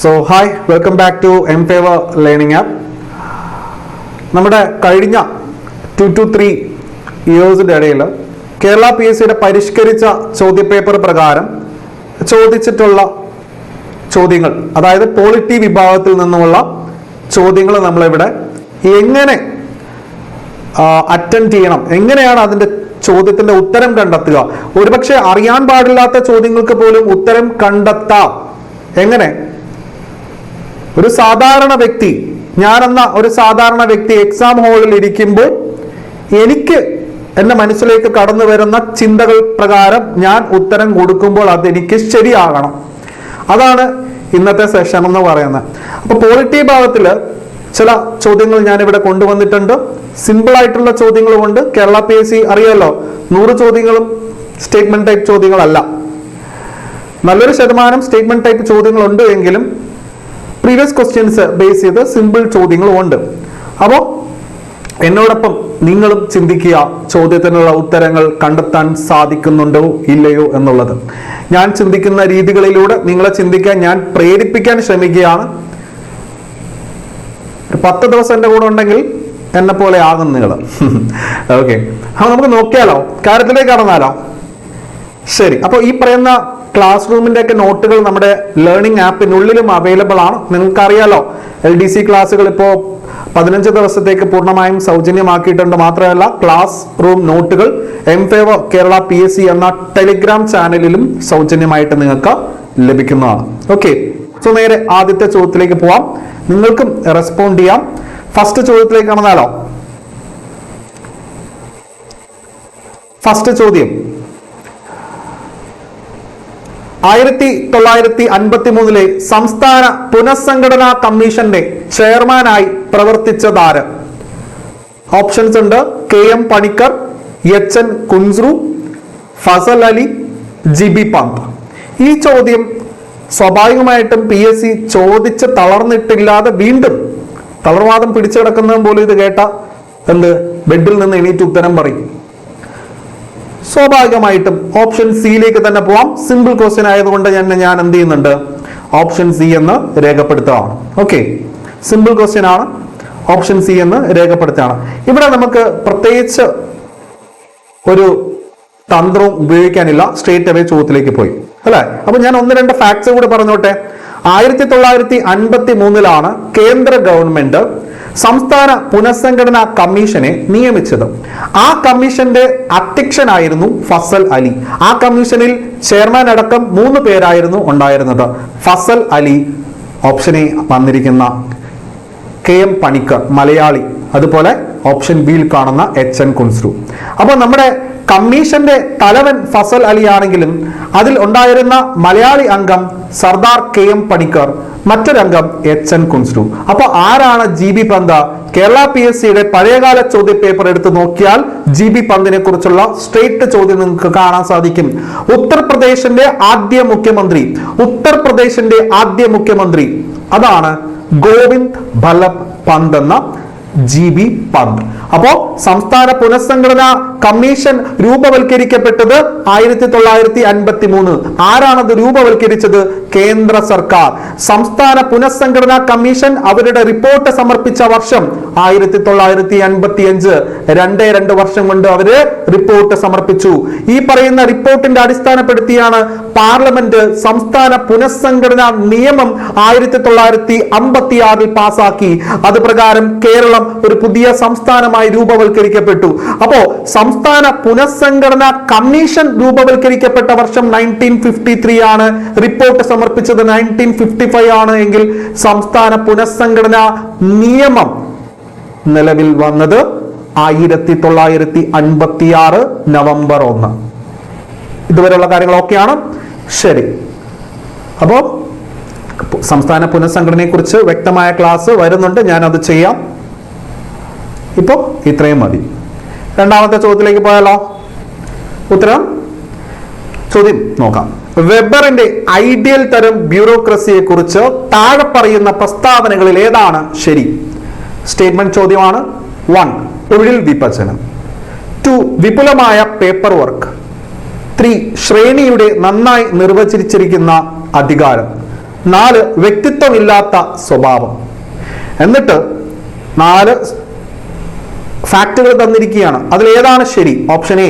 So hi, welcome back to MFavor Learning App. നമ്മുടെ കഴിഞ്ഞ 2 to 3 ഇയേഴ്സിൻ്റെ ഇടയിൽ കേരള PSCയുടെ പരിഷ്കരിച്ച ചോദ്യപേപ്പർ പ്രകാരം ചോദിച്ചിട്ടുള്ള ചോദ്യങ്ങൾ, അതായത് പോളിറ്റി വിഭാഗത്തിൽ നിന്നുമുള്ള ചോദ്യങ്ങൾ നമ്മളിവിടെ എങ്ങനെ അറ്റൻഡ് ചെയ്യണം, എങ്ങനെയാണ് അതിൻ്റെ ചോദ്യത്തിൻ്റെ ഉത്തരം കണ്ടെത്തുക, ഒരുപക്ഷെ അറിയാൻ പാടില്ലാത്ത ചോദ്യങ്ങൾക്ക് പോലും ഉത്തരം കണ്ടെത്താം. എങ്ങനെ ഒരു സാധാരണ വ്യക്തി, ഞാനെന്ന ഒരു സാധാരണ വ്യക്തി എക്സാം ഹാളിൽ ഇരിക്കുമ്പോൾ എനിക്ക് എൻ്റെ മനസ്സിലേക്ക് കടന്നു വരുന്ന ചിന്തകൾ പ്രകാരം ഞാൻ ഉത്തരം കൊടുക്കുമ്പോൾ അതെനിക്ക് ശരിയാകണം. അതാണ് ഇന്നത്തെ സെഷൻ എന്ന് പറയുന്നത്. അപ്പോൾ പോളിറ്റി ഭാഗത്തിൽ ചില ചോദ്യങ്ങൾ ഞാനിവിടെ കൊണ്ടുവന്നിട്ടുണ്ട്. സിമ്പിൾ ആയിട്ടുള്ള ചോദ്യങ്ങളുമുണ്ട്. കേരള PSC അറിയാലോ, 100 ചോദ്യങ്ങളും സ്റ്റേറ്റ്മെന്റ് ടൈപ്പ് ചോദ്യങ്ങളല്ല. നല്ലൊരു ശതമാനം സ്റ്റേറ്റ്മെന്റ് ടൈപ്പ് ചോദ്യങ്ങളുണ്ട് എങ്കിലും പ്രീവിയസ് ക്വസ്റ്റ്യൻസ് ബേസ് ചെയ്ത് സിമ്പിൾ ചോദ്യങ്ങളുമുണ്ട്. അപ്പോൾ എന്നോടൊപ്പം നിങ്ങളും ചിന്തിക്കുക, ചോദ്യത്തിനുള്ള ഉത്തരങ്ങൾ കണ്ടെത്താൻ സാധിക്കുന്നുണ്ടോ ഇല്ലയോ എന്നുള്ളത്. ഞാൻ ചിന്തിക്കുന്ന രീതികളിലൂടെ നിങ്ങളെ ചിന്തിക്കാൻ ഞാൻ പ്രേരിപ്പിക്കാൻ ശ്രമിക്കുകയാണ്. 10 ദിവസം എൻ്റെ കൂടെ ഉണ്ടെങ്കിൽ എന്നെ പോലെ ആകും നിങ്ങൾ. ഓക്കെ, അപ്പോൾ നമുക്ക് നോക്കിയാലോ, കാര്യത്തിലേക്ക് കടന്നാലോ? ശരി, അപ്പോൾ ഈ പറയുന്ന ക്ലാസ് റൂമിന്റെ ഒക്കെ നോട്ടുകൾ നമ്മുടെ ലേണിംഗ് ആപ്പിനുള്ളിലും അവൈലബിൾ ആണ്. നിങ്ങൾക്കറിയാലോ, LDC ക്ലാസ്സുകൾ ഇപ്പോൾ 15 ദിവസത്തേക്ക് പൂർണ്ണമായും സൗജന്യമാക്കിയിട്ടുണ്ട്. മാത്രമല്ല, ക്ലാസ് റൂം നോട്ടുകൾ MFavor കേരള PSC എന്ന ടെലിഗ്രാം ചാനലിലും സൗജന്യമായിട്ട് നിങ്ങൾക്ക് ലഭിക്കുന്നതാണ്. ഓക്കെ, സോ നേരെ ആദ്യത്തെ ചോദ്യത്തിലേക്ക് പോവാം. നിങ്ങൾക്കും റെസ്പോണ്ട് ചെയ്യാം. ഫസ്റ്റ് ചോദ്യത്തിലേക്ക് കടന്നാലോ? ഫസ്റ്റ് ചോദ്യം, 1953 സംസ്ഥാന പുനഃസംഘടനാ കമ്മീഷന്റെ ചെയർമാനായി പ്രവർത്തിച്ചതാര്? ഓപ്ഷൻസ് ഉണ്ട്. KM Panikkar, HN Kunzru, Fazal Ali, GB Pant. ഈ ചോദ്യം സ്വാഭാവികമായിട്ടും PSC ചോദിച്ച് തളർന്നിട്ടില്ലാതെ വീണ്ടും തളർവാദം പിടിച്ചു കിടക്കുന്നതും പോലും ഇത് കേട്ട എന്ത് ബെഡിൽ നിന്ന് എണീറ്റ് ഉത്തരം പറയും. സ്വാഭാവികമായിട്ടും ഓപ്ഷൻ സിയിലേക്ക് തന്നെ പോവാം. സിമ്പിൾ ക്വസ്റ്റ്യൻ ആയതുകൊണ്ട് ഞാൻ എന്ത് ചെയ്യുന്നുണ്ട്, ഓപ്ഷൻ സി എന്ന് രേഖപ്പെടുത്തുകയാണ്. ഓക്കെ, സിമ്പിൾ ക്വസ്റ്റ്യൻ ആണ്, ഓപ്ഷൻ സി എന്ന് രേഖപ്പെടുത്തുകയാണ്. ഇവിടെ നമുക്ക് പ്രത്യേകിച്ച് ഒരു തന്ത്രവും ഉപയോഗിക്കാനില്ല, സ്ട്രേറ്റ് അവേ ചോദ്യത്തിലേക്ക് പോയി അല്ലെ. അപ്പൊ ഞാൻ 1-2 ഫാക്ട്സ് കൂടെ പറഞ്ഞോട്ടെ. 1953 കേന്ദ്ര ഗവൺമെന്റ് സംസ്ഥാന പുനഃസംഘടനാ കമ്മീഷനെ നിയമിച്ചത്. ആ കമ്മീഷന്റെ അധ്യക്ഷനായിരുന്നു ഫസൽ അലി. ആ കമ്മീഷനിൽ ചെയർമാൻ അടക്കം 3 പേരായിരുന്നു ഉണ്ടായിരുന്നത്. ഫസൽ അലി, ഓപ്ഷൻ എ വന്നിരിക്കുന്ന KM പണിക്കർ മലയാളി, അതുപോലെ ഓപ്ഷൻ ബിയിൽ കാണുന്ന HN കുൻസ്രു. അപ്പോൾ നമ്മുടെ കമ്മീഷന്റെ തലവൻ ഫസൽ അലി ആണെങ്കിലും അതിൽ ഉണ്ടായിരുന്ന മലയാളി അംഗം സർദാർ KM പണിക്കർ, മറ്റൊരംഗം HN കുൻസ്രു. അപ്പൊ ആരാണ് GB പന്ത്? കേരള PSCയുടെ പഴയകാല ചോദ്യ പേപ്പർ എടുത്ത് നോക്കിയാൽ GB പന്തിനെ കുറിച്ചുള്ള സ്ട്രേറ്റ് ചോദ്യം നിങ്ങൾക്ക് കാണാൻ സാധിക്കും. ഉത്തർപ്രദേശിന്റെ ആദ്യ മുഖ്യമന്ത്രി അതാണ് ഗോവിന്ദ് ബല്ലഭ് പന്ത് എന്ന GB പന്ത്. അപ്പോ സംസ്ഥാന പുനഃസംഘടനാ കമ്മീഷൻ രൂപവൽക്കരിക്കപ്പെട്ടത് 1953. ആരാണത് രൂപവൽക്കരിച്ചത്? കേന്ദ്ര സർക്കാർ. സംസ്ഥാന പുനഃസംഘടനാ കമ്മീഷൻ അവരുടെ റിപ്പോർട്ട് സമർപ്പിച്ച വർഷം 1955. 2 വർഷം കൊണ്ട് അവര് റിപ്പോർട്ട് സമർപ്പിച്ചു. ഈ പറയുന്ന റിപ്പോർട്ടിന്റെ അടിസ്ഥാനപ്പെടുത്തിയാണ് പാർലമെന്റ് സംസ്ഥാന പുനഃസംഘടനാ നിയമം 1956 പാസാക്കി. അത് പ്രകാരം കേരളം ഒരു പുതിയ സംസ്ഥാനമായി രൂപവൽക്കരിക്കപ്പെട്ടു. അപ്പോ സംസ്ഥാന പുനഃസംഘടനാ കമ്മീഷൻ രൂപവൽക്കരിക്കപ്പെട്ട വർഷം 1953 ആണ്. റിപ്പോർട്ട് സമർപ്പിച്ചത് 1955 ആണ് എങ്കിൽ സംസ്ഥാന പുനഃസംഘടനാ നിയമം നിലവിൽ വന്നത് 1956 നവംബർ 1. ഇതുവരെയുള്ള കാര്യങ്ങളൊക്കെയാണ്. ശരി, അപ്പോൾ സംസ്ഥാന പുനഃസംഘടനയെ കുറിച്ച് വ്യക്തമായ ക്ലാസ് വരുന്നുണ്ട്, ഞാനത് ചെയ്യാം. ഇപ്പോൾ ഇത്രയും മതി. രണ്ടാമത്തെ ചോദ്യത്തിലേക്ക് പോയാലോ? ചോദ്യം നോക്കാം. വെബറിന്റെ ഐഡിയൽ തരം ബ്യൂറോക്രസിയെ കുറിച്ച് താഴെ പറയുന്ന പ്രസ്താവനകളിൽ ഏതാണ് ശരി? സ്റ്റേറ്റ്മെന്റ് ചോദ്യമാണ്. 1. തൊഴിൽ വിഭജനം. 2. വിപുലമായ പേപ്പർ വർക്ക്. 3. ശ്രേണിയുടെ നന്നായി നിർവചിച്ചിരിക്കുന്ന അധികാരം. 4 വ്യക്തിത്വമില്ലാത്ത സ്വഭാവം. എന്നിട്ട് 4 ഫാക്ടുകൾ തന്നിരിക്കുകയാണ്. അതിൽ ഏതാണ് ശരി? ഓപ്ഷൻ എ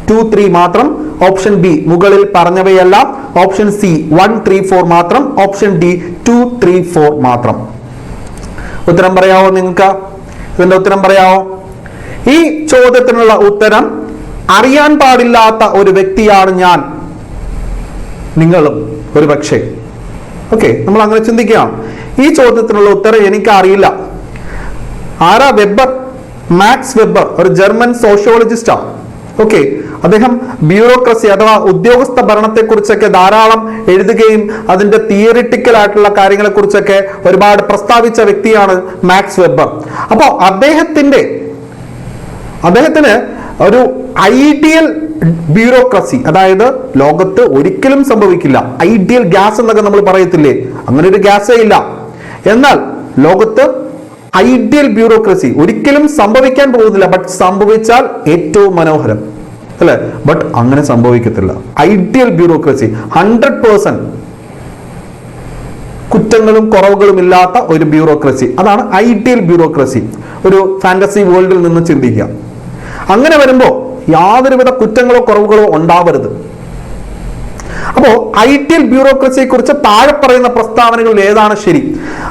2, 3 മാത്രം, ഓപ്ഷൻ ബി മുകളിൽ പറഞ്ഞവയല്ല, ഓപ്ഷൻ സി 1, 3, 4 മാത്രം, ഓപ്ഷൻ ഡി 2, 3, 4 മാത്രം. ഉത്തരം പറയാവോ നിങ്ങൾക്ക്? ഇതിന്റെ ഉത്തരം പറയാവോ? ഈ ചോദ്യത്തിനുള്ള ഉത്തരം അറിയാൻ പാടില്ലാത്ത ഒരു വ്യക്തിയാണ് ഞാൻ, നിങ്ങളും ഒരു പക്ഷേ. ഓക്കെ, നമ്മൾ അങ്ങനെ ചിന്തിക്കാം. ഈ ചോദ്യത്തിനുള്ള ഉത്തരം എനിക്ക് അറിയില്ല. ആരാ? വെബർ, മാക്സ് വെബർ, ഒരു ജർമ്മൻ സോഷ്യോളജിസ്റ്റാണ്. ഓക്കെ, അദ്ദേഹം ബ്യൂറോക്രസി അഥവാ ഉദ്യോഗസ്ഥ ഭരണത്തെ കുറിച്ചൊക്കെ ധാരാളം എഴുതുകയും അതിന്റെ തിയറിറ്റിക്കൽ ആയിട്ടുള്ള കാര്യങ്ങളെ കുറിച്ചൊക്കെ ഒരുപാട് പ്രസ്താവിച്ച വ്യക്തിയാണ് മാക്സ് വെബർ. അപ്പോൾ അദ്ദേഹത്തിന് ഒരു ഐഡിയൽ ബ്യൂറോക്രസി, അതായത് ലോകത്ത് ഒരിക്കലും സംഭവിക്കില്ല, ഐഡിയൽ ഗ്യാസ് എന്നൊക്കെ നമ്മൾ പറയത്തില്ലേ, അങ്ങനെ ഒരു ഗ്യാസേ ഇല്ല. എന്നാൽ ലോകത്ത് ഐഡിയൽ ബ്യൂറോക്രസി ഒരിക്കലും സംഭവിക്കാൻ പോകുന്നില്ല, ബട്ട് സംഭവിച്ചാൽ ഏറ്റവും മനോഹരം അല്ലെ? ബട്ട് അങ്ങനെ സംഭവിക്കത്തില്ല. ഐഡിയൽ ബ്യൂറോക്രസി 100% കുറ്റങ്ങളും കുറവുകളും ഇല്ലാത്ത ഒരു ബ്യൂറോക്രസി, അതാണ് ഐഡിയൽ ബ്യൂറോക്രസി. ഒരു ഫാന്റസി വേൾഡിൽ നിന്ന് ചിന്തിക്കുക. അങ്ങനെ വരുമ്പോൾ യാതൊരുവിധ കുറ്റങ്ങളോ കുറവുകളോ ഉണ്ടാവരുത്. അപ്പോ ഐഡിയൽ ബ്യൂറോക്രസിയെ കുറിച്ച് താഴെ പറയുന്ന പ്രസ്താവനകളിൽ ഏതാണ് ശരി?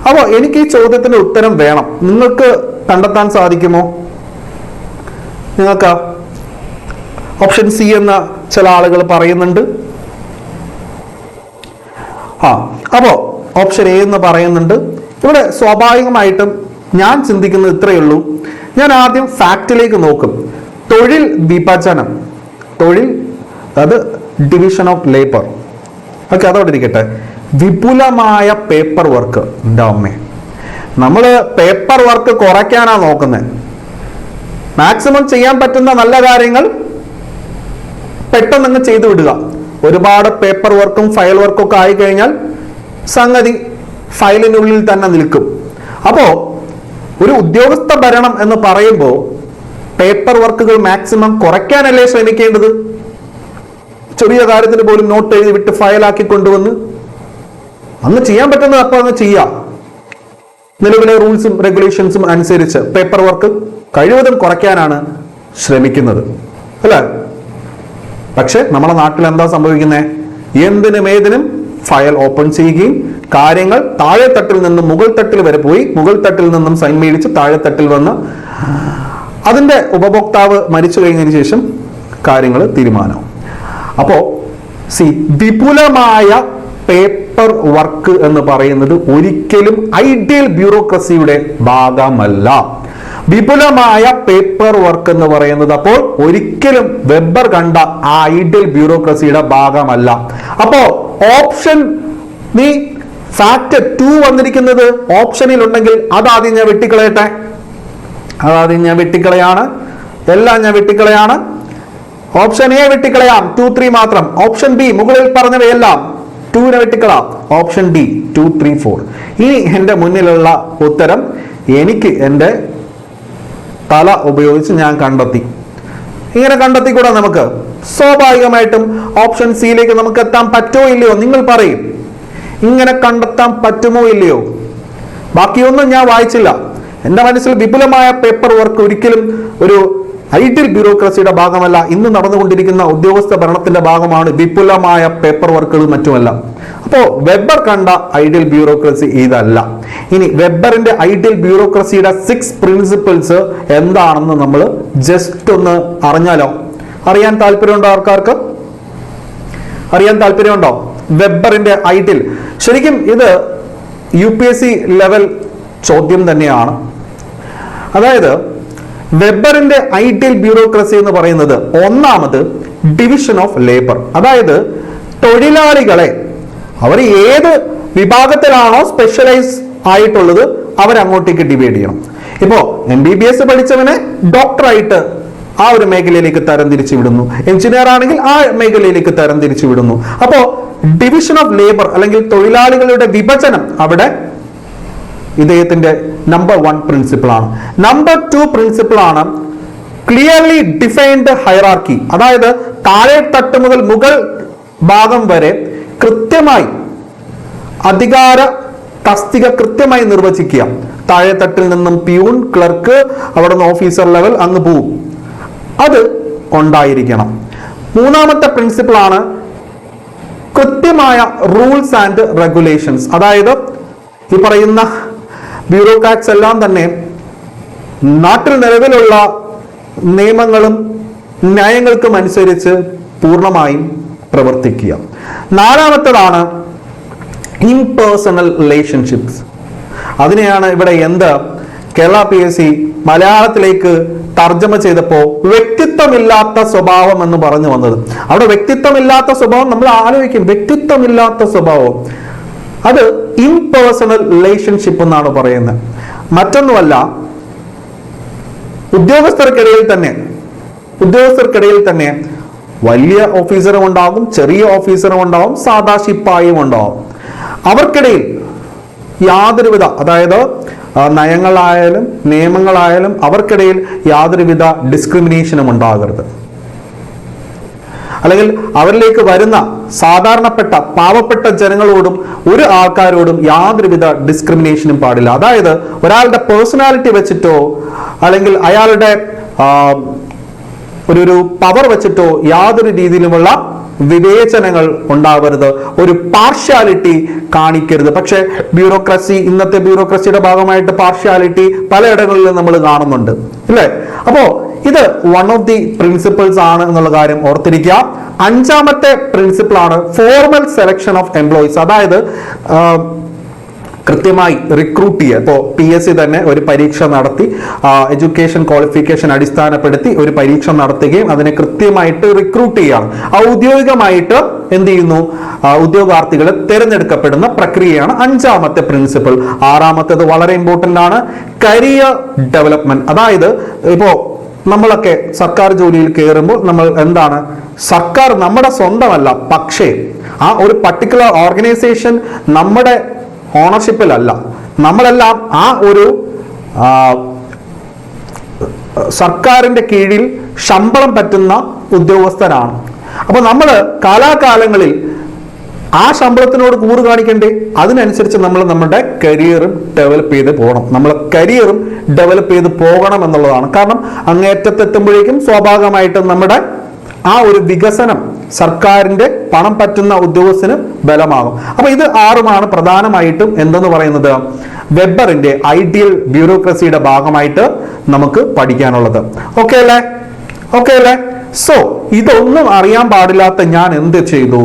അപ്പോ എനിക്ക് ഈ ചോദ്യത്തിന്റെ ഉത്തരം വേണം. നിങ്ങൾക്ക് കണ്ടെത്താൻ സാധിക്കുമോ? നിങ്ങൾക്ക് ഓപ്ഷൻ സി എന്ന ചില ആളുകൾ പറയുന്നുണ്ട്. അപ്പോ ഓപ്ഷൻ എ എന്ന് പറയുന്നുണ്ട്. ഇവിടെ സ്വാഭാവികമായിട്ടും ഞാൻ ചിന്തിക്കുന്നത് ഇത്രയേ ഉള്ളൂ. ഞാൻ ആദ്യം ഫാക്റ്റിലേക്ക് നോക്കും. തൊഴിൽ വിഭജനം, അത് ഡിവിഷൻ ഓഫ് ലേബർ. ഓക്കെ, അതോടെ ഇരിക്കട്ടെ. വിപുലമായ പേപ്പർ വർക്ക്. എൻ്റെ അമ്മേ, നമ്മള് പേപ്പർ വർക്ക് കുറയ്ക്കാനാ നോക്കുന്നത്. മാക്സിമം ചെയ്യാൻ പറ്റുന്ന നല്ല കാര്യങ്ങൾ പെട്ടെന്ന് ചെയ്തു വിടുക. ഒരുപാട് പേപ്പർ വർക്കും ഫയൽ വർക്കും ഒക്കെ ആയി കഴിഞ്ഞാൽ സംഗതി ഫയലിനുള്ളിൽ തന്നെ നിൽക്കും. അപ്പോ ഒരു ഉദ്യോഗസ്ഥ ഭരണം എന്ന് പറയുമ്പോൾ പേപ്പർ വർക്കുകൾ മാക്സിമം കുറയ്ക്കാനല്ലേ ശ്രമിക്കേണ്ടത്? ചെറിയ കാര്യത്തിന് പോലും നോട്ട് എഴുതി വിട്ട് ഫയലാക്കി കൊണ്ടുവന്ന് അങ്ങ് ചെയ്യാൻ പറ്റുന്നത് അപ്പൊ അങ്ങ് ചെയ്യാം. നിലവിലെ റൂൾസും റെഗുലേഷൻസും അനുസരിച്ച് പേപ്പർ വർക്ക് കഴിവതും കുറയ്ക്കാനാണ് ശ്രമിക്കുന്നത് അല്ലേ? പക്ഷെ നമ്മുടെ നാട്ടിൽ എന്താ സംഭവിക്കുന്നത്? എന്തിനും ഏതിനും ഫയൽ ഓപ്പൺ ചെയ്യുകയും കാര്യങ്ങൾ താഴെ തട്ടിൽ നിന്നും മുകൾ തട്ടിൽ വരെ പോയി, മുകൾ തട്ടിൽ നിന്നും സൈൻ മേടിച്ച് താഴെ തട്ടിൽ വന്ന് അതിന്റെ ഉപഭോക്താവ് മരിച്ചു കഴിഞ്ഞതിന് ശേഷം കാര്യങ്ങൾ തീരുമാനവും. അപ്പോ വിപുലമായ പേപ്പർ വർക്ക് എന്ന് പറയുന്നത് ഒരിക്കലും ഐഡിയൽ ബ്യൂറോക്രസിയുടെ ഭാഗമല്ല. വിപുലമായ പേപ്പർ വർക്ക് എന്ന് പറയുന്നത് അപ്പോൾ ഒരിക്കലും വെബർ കണ്ട ആ ഐഡിയൽ ബ്യൂറോക്രസിയുടെ ഭാഗമല്ല. അപ്പോ ഓപ്ഷൻ നീ ഫാക്ട് 2 വന്നിരിക്കുന്നത് ഓപ്ഷനിൽ ഉണ്ടെങ്കിൽ അതാദ്യം ഞാൻ വെട്ടിക്കളയട്ടെ. എല്ലാം ഞാൻ വെട്ടിക്കളയാണ്. ഓപ്ഷൻ എ വെട്ടിക്കളയാം, 2, 3 മാത്രം. ഓപ്ഷൻ ബി മുകളിൽ പറഞ്ഞവയെല്ലാം 2 വെട്ടിക്കളാം. Option D 2, 3, 4. ഇനി എന്റെ മുന്നിലുള്ള ഉത്തരം എനിക്ക് എന്റെ തല ഉപയോഗിച്ച് ഞാൻ കണ്ടെത്തി. ഇങ്ങനെ കണ്ടെത്തിക്കൂടാ നമുക്ക്? സ്വാഭാവികമായിട്ടും ഓപ്ഷൻ സിയിലേക്ക് നമുക്ക് എത്താൻ പറ്റുമോ ഇല്ലയോ? നിങ്ങൾ പറയും. ഇങ്ങനെ കണ്ടെത്താൻ പറ്റുമോ ഇല്ലയോ? ബാക്കിയൊന്നും ഞാൻ വായിച്ചില്ല. എന്റെ മനസ്സിൽ വിപുലമായ പേപ്പർ വർക്ക് ഒരിക്കലും ഒരു ഐഡിയൽ ബ്യൂറോക്രസിയുടെ ഭാഗമല്ല. ഇന്ന് നടന്നുകൊണ്ടിരിക്കുന്ന ഉദ്യോഗസ്ഥ ഭരണത്തിന്റെ ഭാഗമാണ് വിപുലമായ പേപ്പർ വർക്കുകളും മറ്റുമല്ല. അപ്പോ വെബർ കണ്ട ഐഡിയൽ ബ്യൂറോക്രസി ഇതല്ല. ഇനി വെബറിന്റെ ഐഡിയൽ ബ്യൂറോക്രസിയുടെ 6 പ്രിൻസിപ്പിൾസ് എന്താണെന്ന് നമ്മൾ ജസ്റ്റ് ഒന്ന് അറിഞ്ഞാലോ? അറിയാൻ താല്പര്യമുണ്ടോ? ആർക്കാർക്ക് അറിയാൻ താല്പര്യമുണ്ടോ? വെബറിന്റെ ഐഡിയൽ, ശരിക്കും ഇത് UPSC ലെവൽ ചോദ്യം തന്നെയാണ്. അതായത് വെബറിന്റെ ഐഡിയൽ ബ്യൂറോക്രസി എന്ന് പറയുന്നത് ഒന്നാമത് ഡിവിഷൻ ഓഫ് ലേബർ, അതായത് തൊഴിലാളികളെ അവർ ഏത് വിഭാഗത്തിലാണോ സ്പെഷ്യലൈസ് ആയിട്ടുള്ളത് അവരങ്ങോട്ടേക്ക് ഡിവൈഡ് ചെയ്യണം. ഇപ്പോ MBBS പഠിച്ചവനെ ഡോക്ടറായിട്ട് ആ ഒരു മേഖലയിലേക്ക് തരംതിരിച്ചു വിടുന്നു, എഞ്ചിനീയർ ആണെങ്കിൽ ആ മേഖലയിലേക്ക് തരംതിരിച്ചു വിടുന്നു. അപ്പോ ഡിവിഷൻ ഓഫ് ലേബർ അല്ലെങ്കിൽ തൊഴിലാളികളുടെ വിഭജനം അവിടെ ഇദ്ദേഹത്തിന്റെ നമ്പർ 1 പ്രിൻസിപ്പിൾ ആണ്. നമ്പർ 2 പ്രിൻസിപ്പിൾ ആണ് ക്ലിയർലി ഡിഫൈൻഡ് ഹൈറാർക്കി, അതായത് താഴെ തട്ട് മുതൽ മുകൾ ഭാഗം വരെ കൃത്യമായി അധികാര തസ്തിക കൃത്യമായി നിർവചിക്കുക. താഴെത്തട്ടിൽ നിന്നും പ്യൂൺ, ക്ലർക്ക്, അവിടെ നിന്ന് ഓഫീസർ ലെവൽ അങ്ങ് പോവും. അത് ഉണ്ടായിരിക്കണം. മൂന്നാമത്തെ പ്രിൻസിപ്പിൾ ആണ് കൃത്യമായ റൂൾസ് ആൻഡ് റെഗുലേഷൻസ്. അതായത് ഈ പറയുന്ന ബ്യൂറോക്രാറ്റ്സ് എല്ലാം തന്നെ നാട്ടിൽ നിലവിലുള്ള നിയമങ്ങളും ന്യായങ്ങൾക്കും അനുസരിച്ച് പൂർണ്ണമായും പ്രവർത്തിക്കുക. നാലാമത്തേതാണ് ഇംപേഴ്സണൽ റിലേഷൻഷിപ്സ്. അതിനെയാണ് ഇവിടെ കേരള PSC മലയാളത്തിലേക്ക് തർജ്ജമ ചെയ്തപ്പോൾ വ്യക്തിത്വമില്ലാത്ത സ്വഭാവം എന്ന് പറഞ്ഞു വന്നത്. അവിടെ വ്യക്തിത്വമില്ലാത്ത സ്വഭാവം നമ്മൾ ആലോചിക്കും. വ്യക്തിത്വമില്ലാത്ത സ്വഭാവം അത് ഇംപേഴ്സണൽ റിലേഷൻഷിപ്പ് എന്നാണ് പറയുന്നത്. മറ്റൊന്നുമല്ല, ഉദ്യോഗസ്ഥർക്കിടയിൽ തന്നെ വലിയ ഓഫീസറും ഉണ്ടാകും, ചെറിയ ഓഫീസറും ഉണ്ടാവും, സാധാ ശിപ്പായും ഉണ്ടാവും. അവർക്കിടയിൽ യാതൊരുവിധ, അതായത് നയങ്ങളായാലും നിയമങ്ങളായാലും അവർക്കിടയിൽ യാതൊരുവിധ ഡിസ്ക്രിമിനേഷനും ഉണ്ടാകരുത്. അല്ലെങ്കിൽ അവരിലേക്ക് വരുന്ന സാധാരണപ്പെട്ട പാവപ്പെട്ട ജനങ്ങളോടും ഒരു ആൾക്കാരോടും യാതൊരുവിധ ഡിസ്ക്രിമിനേഷനും പാടില്ല. അതായത് ഒരാളുടെ പേഴ്സണാലിറ്റി വെച്ചിട്ടോ അല്ലെങ്കിൽ അയാളുടെ ഒരു പവർ വെച്ചിട്ടോ യാതൊരു രീതിയിലുമുള്ള വിവേചനങ്ങൾ ഉണ്ടാവരുത്, ഒരു പാർഷ്യാലിറ്റി കാണിക്കരുത്. പക്ഷെ ഇന്നത്തെ ബ്യൂറോക്രസിയുടെ ഭാഗമായിട്ട് പാർഷ്യാലിറ്റി പലയിടങ്ങളിലും നമ്മൾ കാണുന്നുണ്ട്, അല്ലേ? അപ്പോ ഇത് വൺ ഓഫ് ദി പ്രിൻസിപ്പിൾസ് ആണ് എന്നുള്ള കാര്യം ഓർത്തിരിക്കുക. അഞ്ചാമത്തെ പ്രിൻസിപ്പിൾ ആണ് ഫോർമൽ സെലക്ഷൻ ഓഫ് എംപ്ലോയീസ്. അതായത് കൃത്യമായി റിക്രൂട്ട് ചെയ്യുക. ഇപ്പോൾ PSC തന്നെ ഒരു പരീക്ഷ നടത്തി, എഡ്യൂക്കേഷൻ ക്വാളിഫിക്കേഷൻ അടിസ്ഥാനപ്പെടുത്തി ഒരു പരീക്ഷ നടത്തുകയും അതിനെ കൃത്യമായിട്ട് റിക്രൂട്ട് ചെയ്യുകയാണ്. ഔദ്യോഗികമായിട്ട് എന്ത് ചെയ്യുന്നു? ഉദ്യോഗാർത്ഥികളെ തിരഞ്ഞെടുക്കപ്പെടുന്ന പ്രക്രിയയാണ് അഞ്ചാമത്തെ പ്രിൻസിപ്പിൾ. ആറാമത്തേത് വളരെ ഇമ്പോർട്ടന്റ് ആണ്, കരിയർ ഡെവലപ്മെന്റ്. അതായത് ഇപ്പോ നമ്മളൊക്കെ സർക്കാർ ജോലിയിൽ കയറുമ്പോൾ നമ്മൾ സർക്കാർ നമ്മുടെ സ്വന്തമല്ല, പക്ഷേ ആ ഒരു പർട്ടിക്കുലർ ഓർഗനൈസേഷൻ നമ്മുടെ ഓണർഷിപ്പിലല്ല. നമ്മളെല്ലാം ആ ഒരു സർക്കാരിന്റെ കീഴിൽ ശമ്പളം പറ്റുന്ന ഉദ്യോഗസ്ഥരാണ്. അപ്പൊ നമ്മൾ കാലാകാലങ്ങളിൽ ആ ശമ്പളത്തിനോട് കൂറ് കാണിക്കണ്ടേ? അതിനനുസരിച്ച് നമ്മൾ നമ്മുടെ കരിയറും ഡെവലപ്പ് ചെയ്ത് പോകണം എന്നുള്ളതാണ്. കാരണം അങ്ങേറ്റത്തെത്തുമ്പോഴേക്കും സ്വാഭാവികമായിട്ടും നമ്മുടെ ആ ഒരു വികസനം സർക്കാരിന്റെ പണം പറ്റുന്ന ഉദ്യോഗസ്ഥന് ബലമാകും. അപ്പൊ ഇത് ആറുമാണ് പ്രധാനമായിട്ടും എന്തെന്ന് പറയുന്നത് വെബറിന്റെ ഐഡിയൽ ബ്യൂറോക്രസിയുടെ ഭാഗമായിട്ട് നമുക്ക് പഠിക്കാനുള്ളത്. ഓക്കെ അല്ലേ? സോ ഇതൊന്നും അറിയാൻ പാടില്ലാത്ത ഞാൻ എന്ത് ചെയ്തു?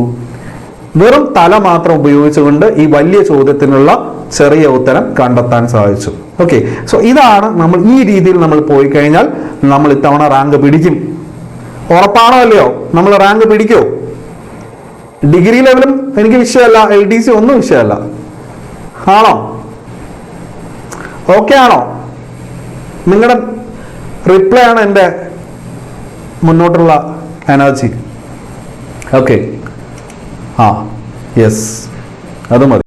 വെറും തല മാത്രം ഉപയോഗിച്ചുകൊണ്ട് ഈ വലിയ ചോദ്യത്തിനുള്ള ചെറിയ ഉത്തരം കണ്ടെത്താൻ സാധിച്ചു. ഓക്കെ, സോ ഇതാണ് നമ്മൾ ഈ രീതിയിൽ നമ്മൾ പോയി കഴിഞ്ഞാൽ നമ്മൾ ഇത്തവണ റാങ്ക് പിടിക്കും. ഉറപ്പാണോ അല്ലയോ? നമ്മൾ റാങ്ക് പിടിക്കോ? ഡിഗ്രി ലെവലും എനിക്ക് വിഷയമല്ല, LDC ഒന്നും വിഷയമല്ല. ആണോ? ഓക്കെ ആണോ? നിങ്ങളുടെ റിപ്ലൈ ആണ് എൻ്റെ മുന്നോട്ടുള്ള എനർജി. ഓക്കെ, യെസ്, അത് മതി.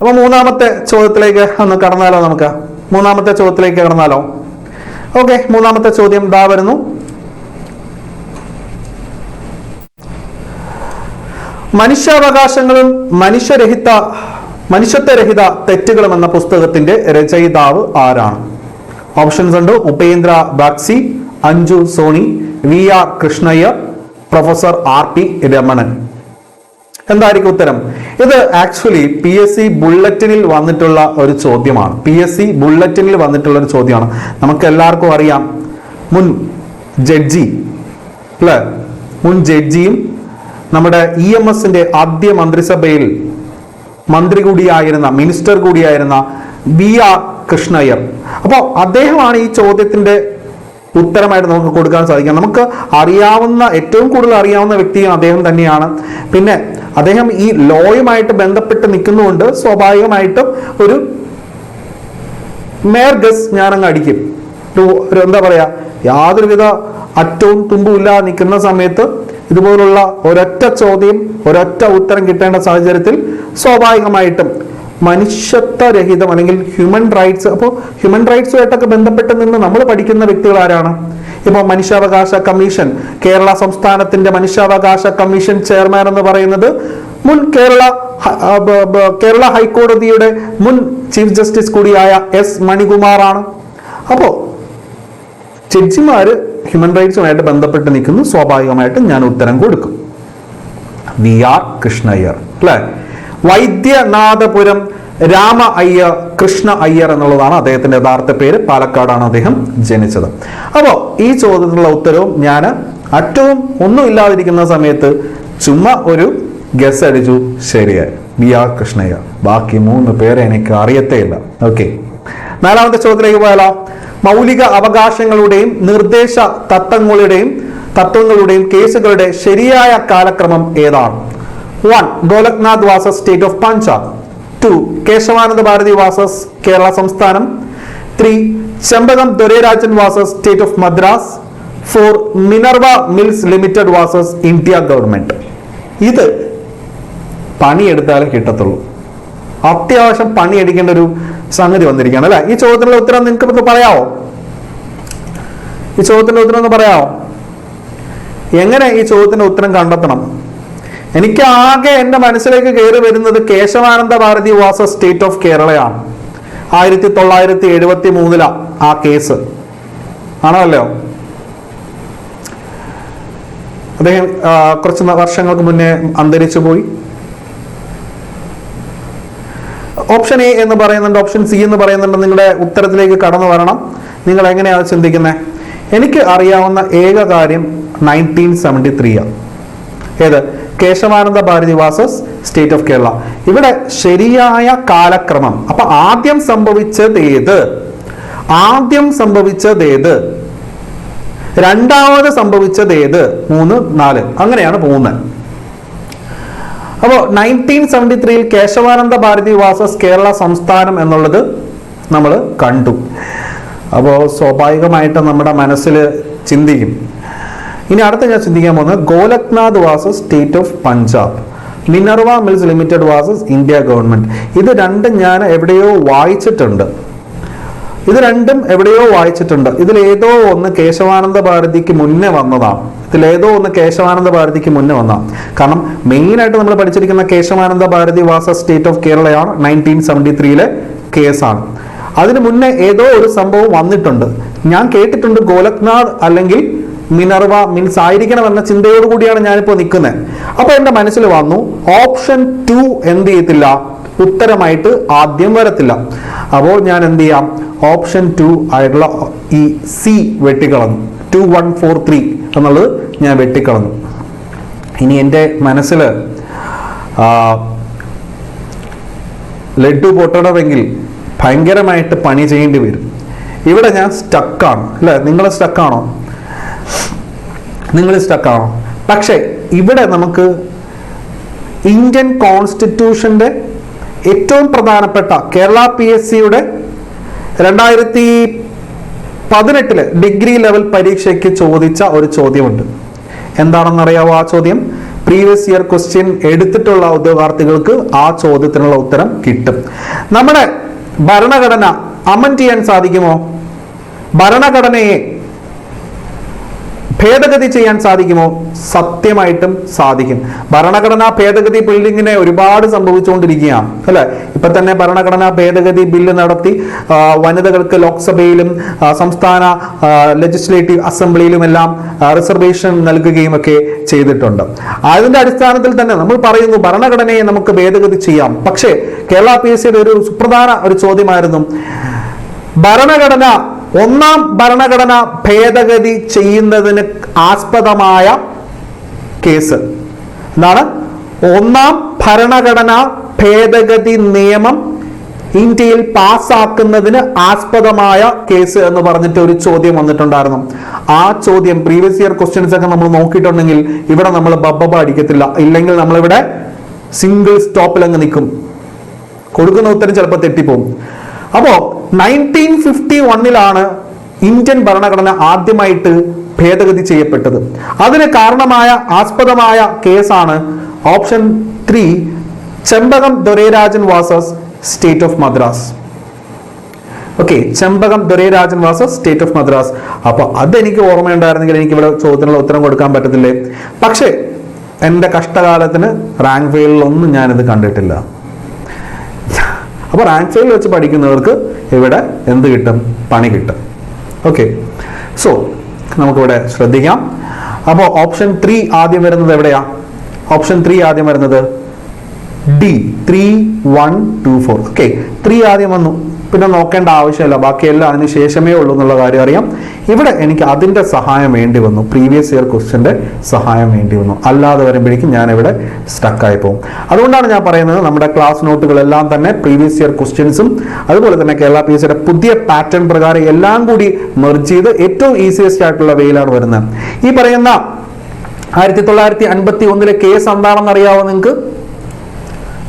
അപ്പൊ മൂന്നാമത്തെ ചോദ്യത്തിലേക്ക് ഒന്ന് കടന്നാലോ? മൂന്നാമത്തെ ചോദ്യത്തിലേക്ക് കടന്നാലോ? ഓക്കെ, മൂന്നാമത്തെ ചോദ്യം ദാ വരുന്നു. മനുഷ്യാവകാശങ്ങളും മനുഷ്യത്വരഹിത തെറ്റുകളും എന്ന പുസ്തകത്തിന്റെ രചയിതാവ് ആരാണ്? ഓപ്ഷൻസ് ഉണ്ട്. Upendra Bagchi, Anju Soni, VR Krishna Iyer, professor RP Ramanan. എന്തായിരിക്കും ഉത്തരം? ഇത് ആക്ച്വലി PSC ബുള്ളറ്റിനിൽ വന്നിട്ടുള്ള ഒരു ചോദ്യമാണ്. നമുക്ക് എല്ലാവർക്കും അറിയാം, മുൻ ജഡ്ജിയും നമ്മുടെ EMSന്റെ ആദ്യ മന്ത്രിസഭയിൽ മിനിസ്റ്റർ കൂടിയായിരുന്ന VR കൃഷ്ണയ്യർ. അപ്പോൾ അദ്ദേഹമാണ് ഈ ചോദ്യത്തിന്റെ ഉത്തരമായിട്ട് നമുക്ക് കൊടുക്കാൻ സാധിക്കുക. നമുക്ക് ഏറ്റവും കൂടുതൽ അറിയാവുന്ന വ്യക്തിയും അദ്ദേഹം തന്നെയാണ്. പിന്നെ അദ്ദേഹം ഈ ലോയുമായിട്ട് ബന്ധപ്പെട്ട് നിൽക്കുന്നതുകൊണ്ട് സ്വാഭാവികമായിട്ടും ഒരു മേയർ ഗസ് ഞാനങ്ങ് അടിക്കും. എന്താ പറയാ, യാതൊരുവിധ അറ്റവും തുമ്പും ഇല്ലാതെ നിൽക്കുന്ന സമയത്ത് ഇതുപോലുള്ള ഒരൊറ്റ ചോദ്യം, ഒരൊറ്റ ഉത്തരം കിട്ടേണ്ട സാഹചര്യത്തിൽ സ്വാഭാവികമായിട്ടും മനുഷ്യത്വരഹിതം അല്ലെങ്കിൽ ഹ്യൂമൻ റൈറ്റ്സ്, അപ്പോൾ ഹ്യൂമൻ റൈറ്റ്സുമായിട്ടൊക്കെ ബന്ധപ്പെട്ട് നിന്ന് നമ്മൾ പഠിക്കുന്ന വ്യക്തികൾ ആരാണ്? ഇപ്പോൾ മനുഷ്യാവകാശ കമ്മീഷൻ, കേരള സംസ്ഥാനത്തിന്റെ മനുഷ്യാവകാശ കമ്മീഷൻ ചെയർമാൻ എന്ന് പറയുന്നത് മുൻ കേരള ഹൈക്കോടതിയുടെ മുൻ ചീഫ് ജസ്റ്റിസ് കൂടിയായ എസ് മണികുമാറാണ്. അപ്പോ ജഡ്ജിമാര് ഹ്യൂമൻ റൈറ്റ്സുമായിട്ട് ബന്ധപ്പെട്ട് നിൽക്കുന്നു, സ്വാഭാവികമായിട്ടും ഞാൻ ഉത്തരം കൊടുക്കും. വി ആർ കൃഷ്ണയ്യർ അല്ലെ. വൈദ്യനാഥപുരം രാമ അയ്യർ, കൃഷ്ണ അയ്യർ എന്നുള്ളതാണ് അദ്ദേഹത്തിന്റെ യഥാർത്ഥ പേര്. പാലക്കാടാണ് അദ്ദേഹം ജനിച്ചത്. അപ്പോൾ ഈ ചോദ്യത്തിനുള്ള ഉത്തരവും ഞാൻ അറ്റവും ഒന്നും ഇല്ലാതിരിക്കുന്ന സമയത്ത് ചുമ്മാ ഒരു ഗസ് അടിച്ചു, ശരിയായി, വി ആർ കൃഷ്ണയ്യർ. ബാക്കി 3 പേരെ എനിക്ക് അറിയത്തേ ഇല്ല. ഓക്കെ, 4ാമത്തെ ചോദ്യത്തിലേക്ക് പോയാലോ. മൗലിക അവകാശങ്ങളുടെയും നിർദ്ദേശ തത്വങ്ങളുടെയും കേസുകളുടെ ശരിയായ കാലക്രമം ഏതാണ്? 1. Golaknath versus state of Punjab. 2. Keshavananda Bharati versus Kerala സംസ്ഥാനം. 3. Champakam Dorairajan versus state of Madras. 4. Minerva Mills Limited versus India government. ഇത് പണിയെടുത്താലേ കിട്ടത്തുള്ളൂ. അത്യാവശ്യം പണിയെടുക്കേണ്ട ഒരു സംഗതി വന്നിരിക്കുകയാണ് അല്ലെ. ഈ ചോദ്യത്തിനുള്ള ഉത്തരം നിങ്ങൾക്ക് പറയാവോ? ഈ ചോദ്യത്തിന്റെ ഉത്തരം ഒന്ന് പറയാവോ? എങ്ങനെ ഈ ചോദ്യത്തിന്റെ ഉത്തരം കണ്ടെത്തണം? എനിക്ക് ആകെ എന്റെ മനസ്സിലേക്ക് കയറി വരുന്നത് Keshavananda Bharati versus state of കേരളയാണ്. 1973 ആ കേസ് ആണല്ലോ. അദ്ദേഹം കുറച്ച് വർഷങ്ങൾക്ക് മുന്നേ അന്തരിച്ചു പോയി. ഓപ്ഷൻ എ എന്ന് പറയുന്നുണ്ട്, ഓപ്ഷൻ സി എന്ന് പറയുന്നുണ്ട്. നിങ്ങളുടെ ഉത്തരത്തിലേക്ക് കടന്നു വരണം. നിങ്ങൾ എങ്ങനെയാണ് ചിന്തിക്കുന്നത്? എനിക്ക് അറിയാവുന്ന ഏക കാര്യം 1973 ഏത്? Kesavananda Bharati versus state of Kerala. ഇവിടെ ശരിയായ കാലക്രമം, അപ്പൊ ആദ്യം സംഭവിച്ചത് ഏത്, രണ്ടാമത് സംഭവിച്ചത് ഏത്, 3, 4 അങ്ങനെയാണ് പോകുന്നത്. അപ്പോൾ 1973 കേശവാനന്ദ ഭാരതി വാസസ് കേരള സംസ്ഥാനം എന്നുള്ളത് നമ്മൾ കണ്ടു. അപ്പോൾ സ്വാഭാവികമായിട്ട് നമ്മുടെ മനസ്സിൽ ചിന്തിക്കും. ഇനി അടുത്ത ഞാൻ ചിന്തിക്കാൻ പോകുന്നത് Golaknath versus state of Punjab, Minerva Mills Limited versus India government. ഇത് രണ്ടും ഞാൻ എവിടെയോ വായിച്ചിട്ടുണ്ട്. ഇതിലേതോ ഒന്ന് കേശവാനന്ദ ഭാരതിക്ക് മുന്നേ വന്നതാണ്. കാരണം മെയിനായിട്ട് നമ്മൾ പഠിച്ചിരിക്കുന്ന Keshavananda Bharati versus state of കേരളയാണ്. 1973 കേസാണ്. അതിന് മുന്നേ ഏതോ ഒരു സംഭവം വന്നിട്ടുണ്ട്. ഞാൻ കേട്ടിട്ടുണ്ട് ഗോലക്നാഥ് അല്ലെങ്കിൽ മിനർവ മിൽസ് ആയിരിക്കണമെന്ന ചിന്തയോടുകൂടിയാണ് ഞാനിപ്പോൾ നിൽക്കുന്നത്. അപ്പൊ എന്റെ മനസ്സിൽ വന്നു ഓപ്ഷൻ 2 എന്ത് ചെയ്യത്തില്ല, ഉത്തരമായിട്ട് ആദ്യം വരത്തില്ല. അപ്പോൾ ഞാൻ എന്ത് ചെയ്യാം, ഓപ്ഷൻ 2 ആയിട്ടുള്ള ഈ സി വെട്ടിക്കളഞ്ഞു. 2143 എന്നുള്ളത് ഞാൻ വെട്ടിക്കളഞ്ഞു. ഇനി എൻ്റെ മനസ്സിൽ ലഡ്ഡു പൊട്ടണമെങ്കിൽ ഭയങ്കരമായിട്ട് പണി ചെയ്യേണ്ടി വരും. ഇവിടെ ഞാൻ സ്റ്റക്കാണ് അല്ലെ. നിങ്ങൾ സ്റ്റക്കാണോ? പക്ഷെ ഇവിടെ നമുക്ക് ഇന്ത്യൻ കോൺസ്റ്റിറ്റ്യൂഷന്റെ ഏറ്റവും പ്രധാനപ്പെട്ട കേരള PSCയുടെ 2018 ഡിഗ്രി ലെവൽ പരീക്ഷയ്ക്ക് ചോദിച്ച ഒരു ചോദ്യമുണ്ട്. എന്താണെന്നറിയാവോ ആ ചോദ്യം? പ്രീവിയസ് ഇയർ ക്വസ്റ്റ്യൻ എടുത്തിട്ടുള്ള ഉദ്യോഗാർത്ഥികൾക്ക് ആ ചോദ്യത്തിനുള്ള ഉത്തരം കിട്ടും. നമ്മുടെ ഭരണഘടന അമെൻഡ് ചെയ്യാൻ സാധിക്കുമോ? ഭരണഘടനയെ ഭേദഗതി ചെയ്യാൻ സാധിക്കുമോ? സത്യമായിട്ടും സാധിക്കും. ഭരണഘടനാ ഭേദഗതി ബില്ലിങ്ങിനെ ഒരുപാട് സംഭവിച്ചുകൊണ്ടിരിക്കുകയാണ് അല്ലെ. ഇപ്പൊ തന്നെ ഭരണഘടനാ ഭേദഗതി ബില്ല് നടത്തി വനിതകൾക്ക് ലോക്സഭയിലും സംസ്ഥാന ലെജിസ്ലേറ്റീവ് അസംബ്ലിയിലും എല്ലാം റിസർവേഷൻ നൽകുകയും ഒക്കെ ചെയ്തിട്ടുണ്ട്. അതിന്റെ അടിസ്ഥാനത്തിൽ തന്നെ നമ്മൾ പറയുന്നു ഭരണഘടനയെ നമുക്ക് ഭേദഗതി ചെയ്യാം. പക്ഷേ കേരള PSCയുടെ ഒരു സുപ്രധാന ഒരു ചോദ്യമായിരുന്നു ഒന്നാം ഭരണഘടന ഭേദഗതി ചെയ്യുന്നതിന് ആസ്പദമായ കേസ്. എന്താണ്? ഒന്നാം ഭരണഘടന ഭേദഗതി നിയമം ഇന്ത്യയിൽ പാസ്സാക്കുന്നതിന് ആസ്പദമായ കേസ് എന്ന് പറഞ്ഞിട്ട് ഒരു ചോദ്യം വന്നിട്ടുണ്ടായിരുന്നു. ആ ചോദ്യം പ്രീവിയസ് ഇയർ ക്വസ്റ്റ്യൻസ് ഒക്കെ നമ്മൾ നോക്കിയിട്ടുണ്ടെങ്കിൽ ഇവിടെ നമ്മൾ ബബ്ബ അടിക്കത്തില്ല. ഇല്ലെങ്കിൽ നമ്മളിവിടെ സിംഗിൾ സ്റ്റോപ്പിൽ അങ്ങ് നിൽക്കും. കൊടുക്കുന്ന ഉത്തരം ചിലപ്പോൾ തെറ്റിപ്പോകും. അപ്പോ 1951 ഇന്ത്യൻ ഭരണഘടന ആദ്യമായിട്ട് ഭേദഗതി ചെയ്യപ്പെട്ടത്. അതിന് കാരണമായ ആസ്പദമായ കേസാണ് option 3 Champakam Dorairajan versus state of Madras. Okay, Champakam Dorairajan versus state of Madras. അപ്പൊ അതെനിക്ക് ഓർമ്മയുണ്ടായിരുന്നെങ്കിൽ എനിക്ക് ഇവിടെ ചോദ്യത്തിനുള്ള ഉത്തരം കൊടുക്കാൻ പറ്റത്തില്ലേ? പക്ഷേ എൻ്റെ കഷ്ടകാലത്തിന് റാങ്ക് ഫെയിലൊന്നും ഞാനിത് കണ്ടിട്ടില്ല. അപ്പോൾ റാങ്ക് ഫെയിൽ വെച്ച് പഠിക്കുന്നവർക്ക് ഇവിടെ എന്ത് കിട്ടും? പണി കിട്ടും. ഓക്കെ, സോ നമുക്കിവിടെ ശ്രദ്ധിക്കാം. അപ്പോൾ ഓപ്ഷൻ 3 ആദ്യം വരുന്നത് എവിടെയാ? ഓപ്ഷൻ 3 ആദ്യം വരുന്നത് ഡി, 3, 1, 2, 4. ഓക്കെ, 3 ആദ്യം വന്നു, പിന്നെ നോക്കേണ്ട ആവശ്യമില്ല, ബാക്കിയെല്ലാം അതിന് ശേഷമേ ഉള്ളൂ എന്നുള്ള കാര്യം അറിയാം. ഇവിടെ എനിക്ക് അതിൻ്റെ സഹായം വേണ്ടി വന്നു, പ്രീവിയസ് ഇയർ ക്വസ്റ്റ്യൻ്റെ സഹായം വേണ്ടി വന്നു. അല്ലാതെ വരുമ്പോഴേക്കും ഞാനിവിടെ സ്റ്റക്കായി പോകും. അതുകൊണ്ടാണ് ഞാൻ പറയുന്നത് നമ്മുടെ ക്ലാസ് നോട്ടുകളെല്ലാം തന്നെ പ്രീവിയസ് ഇയർ ക്വസ്റ്റ്യൻസും അതുപോലെ തന്നെ കേരള PSCയുടെ പുതിയ പാറ്റേൺ പ്രകാരം എല്ലാം കൂടി മെർജ് ചെയ്ത് ഏറ്റവും ഈസിയസ്റ്റ് ആയിട്ടുള്ള വേയിലാണ് വരുന്നത്. ഈ പറയുന്ന 1951 കേസ് എന്താണെന്ന് അറിയാവോ നിങ്ങൾക്ക്?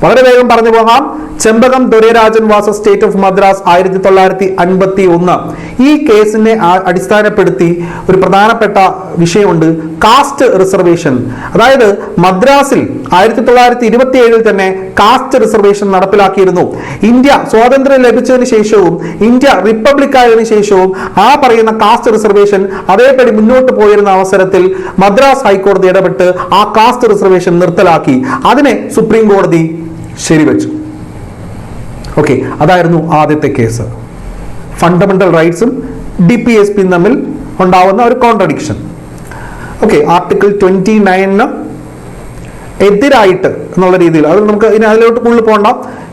വളരെ വേഗം പറഞ്ഞു പോകാം. ചെമ്പകം Dorairajan versus state of Madras 1951. ഈ കേസിനെ അടിസ്ഥാനപ്പെടുത്തി ഒരു പ്രധാനപ്പെട്ട വിഷയമുണ്ട്, കാസ്റ്റ് റിസർവേഷൻ. അതായത് മദ്രാസിൽ 1927 തന്നെ കാസ്റ്റ് റിസർവേഷൻ നടപ്പിലാക്കിയിരുന്നു. ഇന്ത്യ സ്വാതന്ത്ര്യം ലഭിച്ചതിന് ശേഷവും ഇന്ത്യ റിപ്പബ്ലിക് ആയതിനു ശേഷവും ആ പറയുന്ന കാസ്റ്റ് റിസർവേഷൻ അതേപടി മുന്നോട്ട് പോയിരുന്ന അവസരത്തിൽ മദ്രാസ് ഹൈക്കോടതി ഇടപെട്ട് ആ കാസ്റ്റ് റിസർവേഷൻ നിർത്തലാക്കി. അതിനെ സുപ്രീം കോടതി ശരിവെച്ചു. ഓക്കെ, അതായിരുന്നു ആദ്യത്തെ കേസ്. ഫണ്ടമെന്റൽ റൈറ്റ്സും DPSPയും തമ്മിൽ ഉണ്ടാവുന്ന ഒരു കോൺട്രഡിക്ഷൻ. ഓക്കെ, ആർട്ടിക്കിൾ 29 എതിരായിട്ട് എന്നുള്ള രീതിയിൽ, അത് നമുക്ക് ഇനി അതിലോട്ട് കൂടുതൽ പോകണ്ട,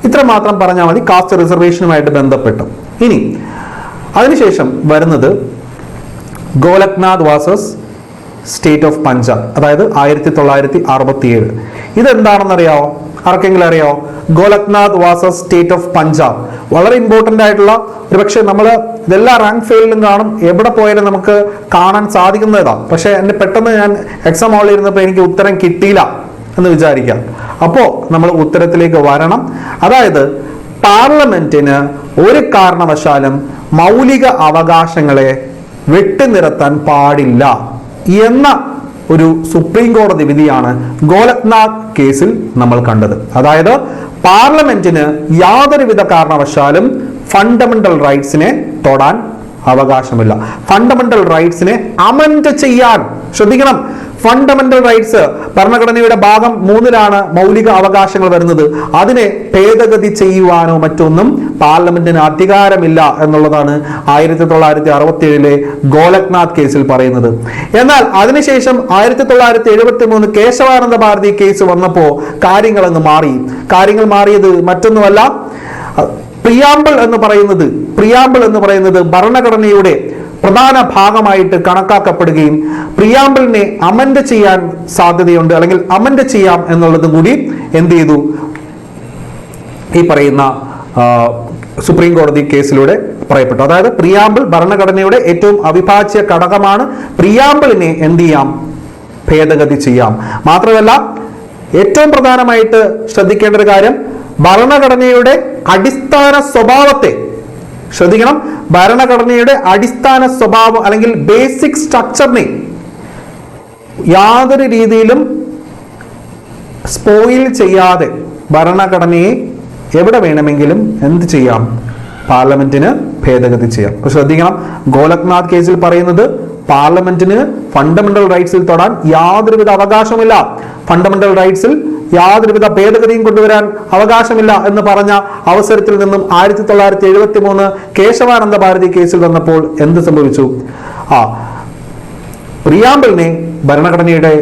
ഇത്ര മാത്രം പറഞ്ഞാൽ മതി കാസ്റ്റ് റിസർവേഷനുമായിട്ട് ബന്ധപ്പെട്ട്. ഇനി അതിനുശേഷം വരുന്നത് Golaknath versus state of Punjab, അതായത് 1967. ഇതെന്താണെന്ന് അറിയാവോ? ആർക്കെങ്കിലും അറിയാവോ? Golaknath versus state of Punjab വളരെ ഇമ്പോർട്ടൻ്റ് ആയിട്ടുള്ള, ഒരുപക്ഷെ നമ്മൾ ഇതെല്ലാ റാങ്ക് ഫെയിലും കാണും, എവിടെ പോയാലും നമുക്ക് കാണാൻ സാധിക്കുന്നതാണ്. പക്ഷെ എന്നെ പെട്ടെന്ന് ഞാൻ എക്സാം ഹാളിൽ ഇരുന്നപ്പോൾ എനിക്ക് ഉത്തരം കിട്ടിയില്ല എന്ന് വിചാരിക്കാം. അപ്പോൾ നമ്മൾ ഉത്തരത്തിലേക്ക് വരണം. അതായത് പാർലമെന്റിന് ഒരു കാരണവശാലും മൗലിക അവകാശങ്ങളെ വെട്ടിനിരത്താൻ പാടില്ല എന്ന ഒരു സുപ്രീം കോടതി വിധിയാണ് ഗോലക്നാഥ് കേസിൽ നമ്മൾ കണ്ടത്. അതായത് പാർലമെന്റിന് യാതൊരുവിധ കാരണവശാലും ഫണ്ടമെന്റൽ റൈറ്റ്സിനെ തൊടാൻ അവകാശമില്ല. ഫണ്ടമെന്റൽ റൈറ്റ്സിനെ അമെൻഡ് ചെയ്യാൻ, ശ്രദ്ധിക്കണം, ഫണ്ടമെന്റൽ റൈറ്റ്സ് ഭരണഘടനയുടെ ഭാഗം 3 മൗലിക അവകാശങ്ങൾ വരുന്നത്. അതിനെ ഭേദഗതി ചെയ്യുവാനോ മറ്റൊന്നും പാർലമെന്റിന് അധികാരമില്ല എന്നുള്ളതാണ് 1967 ഗോലക്നാഥ് കേസിൽ പറയുന്നത്. എന്നാൽ അതിനുശേഷം 1973 കേശവാനന്ദ ഭാരതി കേസ് വന്നപ്പോ കാര്യങ്ങളങ്ങ് മാറി. കാര്യങ്ങൾ മാറിയത് മറ്റൊന്നുമല്ല, പ്രിയാമ്പിൾ എന്ന് പറയുന്നത് ഭരണഘടനയുടെ പ്രധാന ഭാഗമായിട്ട് കണക്കാക്കപ്പെടുകയും പ്രിയാമ്പിളിനെ അമെൻഡ് ചെയ്യാൻ സാധ്യതയുണ്ട്, അല്ലെങ്കിൽ അമെൻഡ് ചെയ്യാം എന്നുള്ളതും കൂടി എന്ത് ചെയ്തു? ഈ പറയുന്ന സുപ്രീം കോടതി കേസിലൂടെ പറയപ്പെട്ടു. അതായത് പ്രിയാമ്പിൾ ഭരണഘടനയുടെ ഏറ്റവും അവിഭാജ്യ ഘടകമാണ്. പ്രിയാമ്പിളിനെ എന്ത് ചെയ്യാം? ഭേദഗതി ചെയ്യാം. മാത്രമല്ല ഏറ്റവും പ്രധാനമായിട്ട് ശ്രദ്ധിക്കേണ്ട ഒരു കാര്യം, ഭരണഘടനയുടെ അടിസ്ഥാന സ്വഭാവത്തെ ശ്രദ്ധിക്കണം. ഭരണഘടനയുടെ അടിസ്ഥാന സ്വഭാവം അല്ലെങ്കിൽ ബേസിക് സ്ട്രക്ചറിനെ യാതൊരു രീതിയിലും സ്പോയിൽ ചെയ്യാതെ ഭരണഘടനയെ എവിടെ വേണമെങ്കിലും എന്ത് ചെയ്യാം? പാർലമെന്റിന് ഭേദഗതി ചെയ്യാം. അപ്പൊ ശ്രദ്ധിക്കണം, ഗോലക്നാഥ് കേസിൽ പറയുന്നത് പാർലമെന്റിന് ഫണ്ടമെന്റൽ റൈറ്റ്സിൽ തൊടാൻ യാതൊരുവിധ അവകാശമില്ല, ഫണ്ടമെന്റൽ റൈറ്റ്സിൽ യാതൊരുവിധ ഭേദഗതിയും കൊണ്ടുവരാൻ അവകാശമില്ല എന്ന് പറഞ്ഞ അവസരത്തിൽ നിന്നും 1973 കേശവാനന്ദ ഭാരതി കേസിൽ വന്നപ്പോൾ എന്ത് സംഭവിച്ചു? പ്രിയാമ്പിളിനെ ഭരണഘടനയുടെ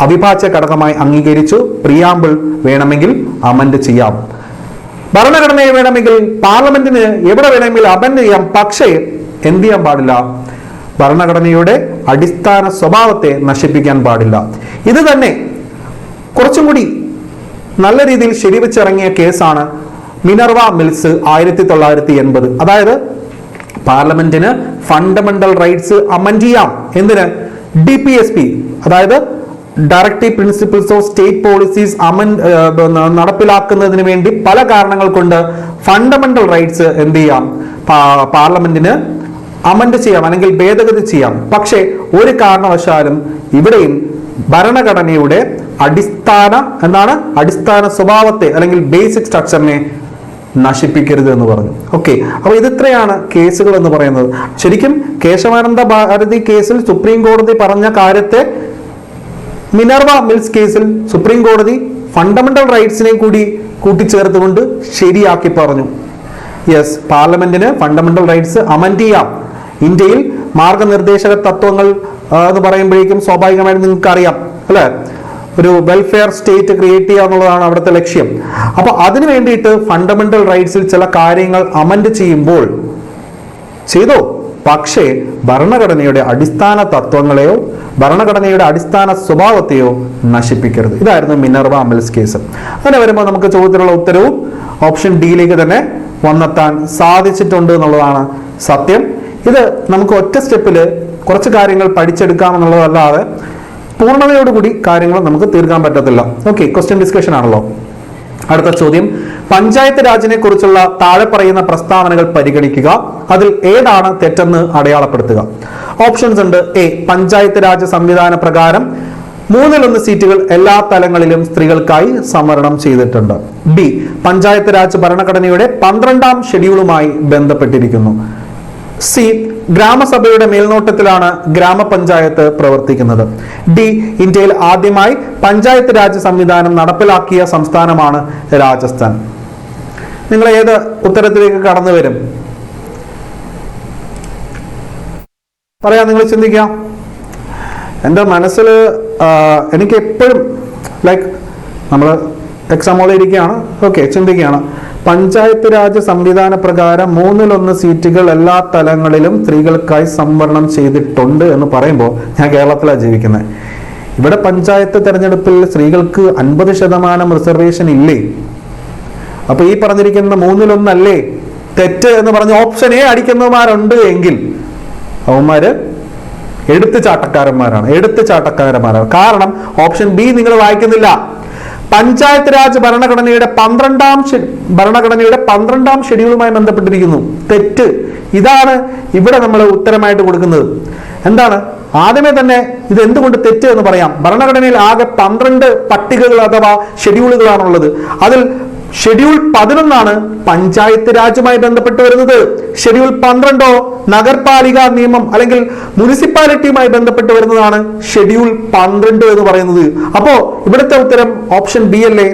അവിഭാജ്യ ഘടകമായി അംഗീകരിച്ചു. പ്രിയാമ്പിൾ വേണമെങ്കിൽ അമെൻഡ് ചെയ്യാം, ഭരണഘടനയെ വേണമെങ്കിൽ പാർലമെന്റിന് എവിടെ വേണമെങ്കിൽ അമെൻഡ് ചെയ്യാം. പക്ഷേ എന്ത് ചെയ്യാൻ പാടില്ല? ഭരണഘടനയുടെ അടിസ്ഥാന സ്വഭാവത്തെ നശിപ്പിക്കാൻ പാടില്ല. ഇത് തന്നെ കുറച്ചും കൂടി നല്ല രീതിയിൽ ശരിവെച്ചിറങ്ങിയ കേസാണ് മിനർവ മിൽസ് 1980. അതായത് പാർലമെന്റിന് ഫണ്ടമെന്റൽ റൈറ്റ്സ് അമെൻഡ് ചെയ്യാം. എന്തിന്? DPSP, അതായത് directive principles of state policies നടപ്പിലാക്കുന്നതിന് വേണ്ടി പല കാരണങ്ങൾ കൊണ്ട് ഫണ്ടമെന്റൽ റൈറ്റ്സ് എന്ത് ചെയ്യാം? പാർലമെന്റിന് അമെൻഡ് ചെയ്യാം അല്ലെങ്കിൽ ഭേദഗതി ചെയ്യാം. പക്ഷേ ഒരു കാരണവശാലും ഇവിടെയും ഭരണഘടനയുടെ അടിസ്ഥാന സ്വഭാവത്തെ അല്ലെങ്കിൽ ബേസിക് സ്ട്രക്ചറിനെ നശിപ്പിക്കരുത് എന്ന് പറഞ്ഞു. ഓക്കെ, അപ്പൊ ഇത്രയാണ് കേസുകൾ എന്ന് പറയുന്നത്. ശരിക്കും കേശവാനന്ദ ഭാരതി കേസിൽ സുപ്രീം കോടതി പറഞ്ഞ കാര്യത്തെ മിനർവ മിൽസ് കേസിൽ സുപ്രീം കോടതി ഫണ്ടമെന്റൽ റൈറ്റ്സിനെ കൂടി കൂട്ടിച്ചേർത്തുകൊണ്ട് ശരിയാക്കി പറഞ്ഞു. യെസ്, പാർലമെന്റിന് ഫണ്ടമെന്റൽ റൈറ്റ്സ് അമെൻഡ് ചെയ്യാം. ഇന്ത്യയിൽ മാർഗനിർദ്ദേശക തത്വങ്ങൾ എന്ന് പറയുമ്പോഴേക്കും സ്വാഭാവികമായിട്ട് നിങ്ങൾക്ക് അറിയാം അല്ലെ, ഒരു വെൽഫെയർ സ്റ്റേറ്റ് ക്രിയേറ്റ് ചെയ്യുക എന്നുള്ളതാണ് അവിടുത്തെ ലക്ഷ്യം. അപ്പൊ അതിനു വേണ്ടിയിട്ട് ഫണ്ടമെന്റൽ റൈറ്റ്സിൽ ചില കാര്യങ്ങൾ അമെൻഡ് ചെയ്യുമ്പോൾ ചെയ്തോ, പക്ഷേ ഭരണഘടനയുടെ അടിസ്ഥാന തത്വങ്ങളെയോ ഭരണഘടനയുടെ അടിസ്ഥാന സ്വഭാവത്തെയോ നശിപ്പിക്കരുത്. ഇതായിരുന്നു മിനർവ മിൽസ് കേസ്. അങ്ങനെ വരുമ്പോൾ നമുക്ക് ചോദ്യത്തിനുള്ള ഉത്തരവും ഓപ്ഷൻ ഡിയിലേക്ക് തന്നെ വന്നെത്താൻ സാധിച്ചിട്ടുണ്ട് എന്നുള്ളതാണ് സത്യം. ഇത് നമുക്ക് ഒറ്റ സ്റ്റെപ്പിൽ കുറച്ച് കാര്യങ്ങൾ പഠിച്ചെടുക്കാമെന്നുള്ളതല്ലാതെ പൂർണ്ണതയോടുകൂടി കാര്യങ്ങൾ നമുക്ക് തീർക്കാൻ പറ്റത്തില്ല. ഓക്കെ, ക്വസ്റ്റ്യൻ ഡിസ്കഷൻ ആണല്ലോ. അടുത്ത ചോദ്യം, പഞ്ചായത്ത് രാജിനെ കുറിച്ചുള്ള താഴെ പറയുന്ന പ്രസ്താവനകൾ പരിഗണിക്കുക. അതിൽ ഏതാണ് തെറ്റെന്ന് അടയാളപ്പെടുത്തുക. ഓപ്ഷൻസ് ഉണ്ട്. എ, പഞ്ചായത്ത് രാജ് സംവിധാന പ്രകാരം 1/3 സീറ്റുകൾ എല്ലാ തലങ്ങളിലും സ്ത്രീകൾക്കായി സംവരണം ചെയ്തിട്ടുണ്ട്. ബി, പഞ്ചായത്ത് രാജ് ഭരണഘടനയുടെ 12ാം ഷെഡ്യൂളുമായി ബന്ധപ്പെട്ടിരിക്കുന്നു. സി, ഗ്രാമസഭയുടെ മേൽനോട്ടത്തിലാണ് ഗ്രാമപഞ്ചായത്ത് പ്രവർത്തിക്കുന്നത്. ഡി, ഇന്ത്യയിൽ ആദ്യമായി പഞ്ചായത്ത് രാജ് സംവിധാനം നടപ്പിലാക്കിയ സംസ്ഥാനമാണ് രാജസ്ഥാൻ. നിങ്ങൾ ഏത് ഉത്തരത്തിലേക്ക് കടന്നു വരും? പറയാം, നിങ്ങൾ ചിന്തിക്കാം. എൻ്റെ മനസ്സിൽ എനിക്ക് എപ്പോഴും ലൈക്ക് നമ്മൾ എക്സാം ഹോളിൽ ഇരിക്കുകയാണ്, ഓക്കെ, ചിന്തിക്കുകയാണ്. പഞ്ചായത്ത് രാജ് സംവിധാന പ്രകാരം 1/3 സീറ്റുകൾ എല്ലാ തലങ്ങളിലും സ്ത്രീകൾക്കായി സംവരണം ചെയ്തിട്ടുണ്ട് എന്ന് പറയുമ്പോൾ ഞാൻ കേരളത്തിലാണ് ജീവിക്കുന്നത്. ഇവിടെ പഞ്ചായത്ത് തെരഞ്ഞെടുപ്പിൽ സ്ത്രീകൾക്ക് 50% റിസർവേഷൻ ഇല്ലേ? അപ്പൊ ഈ പറഞ്ഞിരിക്കുന്ന 1/3 അല്ലേ തെറ്റ് എന്ന് പറഞ്ഞ് ഓപ്ഷൻ എ അടിക്കുന്നവന്മാരുണ്ട് എങ്കിൽ അവന്മാര് എടുത്തുചാട്ടക്കാരന്മാരാണ്. കാരണം ഓപ്ഷൻ ബി നിങ്ങൾ വായിക്കുന്നില്ല. പഞ്ചായത്ത് രാജ് ഭരണഘടനയുടെ 12ാം ഷെഡ്യൂളുമായി ബന്ധപ്പെട്ടിരിക്കുന്നു. തെറ്റ്. ഇതാണ് ഇവിടെ നമ്മൾ ഉത്തരമായിട്ട് കൊടുക്കുന്നത്. എന്താണ്? ആദ്യമേ തന്നെ ഇത് എന്തുകൊണ്ട് തെറ്റ് എന്ന് പറയാം. ഭരണഘടനയിൽ ആകെ 12 പട്ടികകൾ അഥവാ ഷെഡ്യൂളുകളാണുള്ളത്. അതിൽ ഷെഡ്യൂൾ 11 പഞ്ചായത്ത് രാജുമായി ബന്ധപ്പെട്ട് വരുന്നത്. ഷെഡ്യൂൾ 12 നഗരപാലിക നിയമം അല്ലെങ്കിൽ മുനിസിപ്പാലിറ്റിയുമായി ബന്ധപ്പെട്ട് വരുന്നതാണ് ഷെഡ്യൂൾ 12 എന്ന് പറയുന്നത്. അപ്പോ ഇവിടുത്തെ ഉത്തരം ഓപ്ഷൻ ബി അല്ലേ?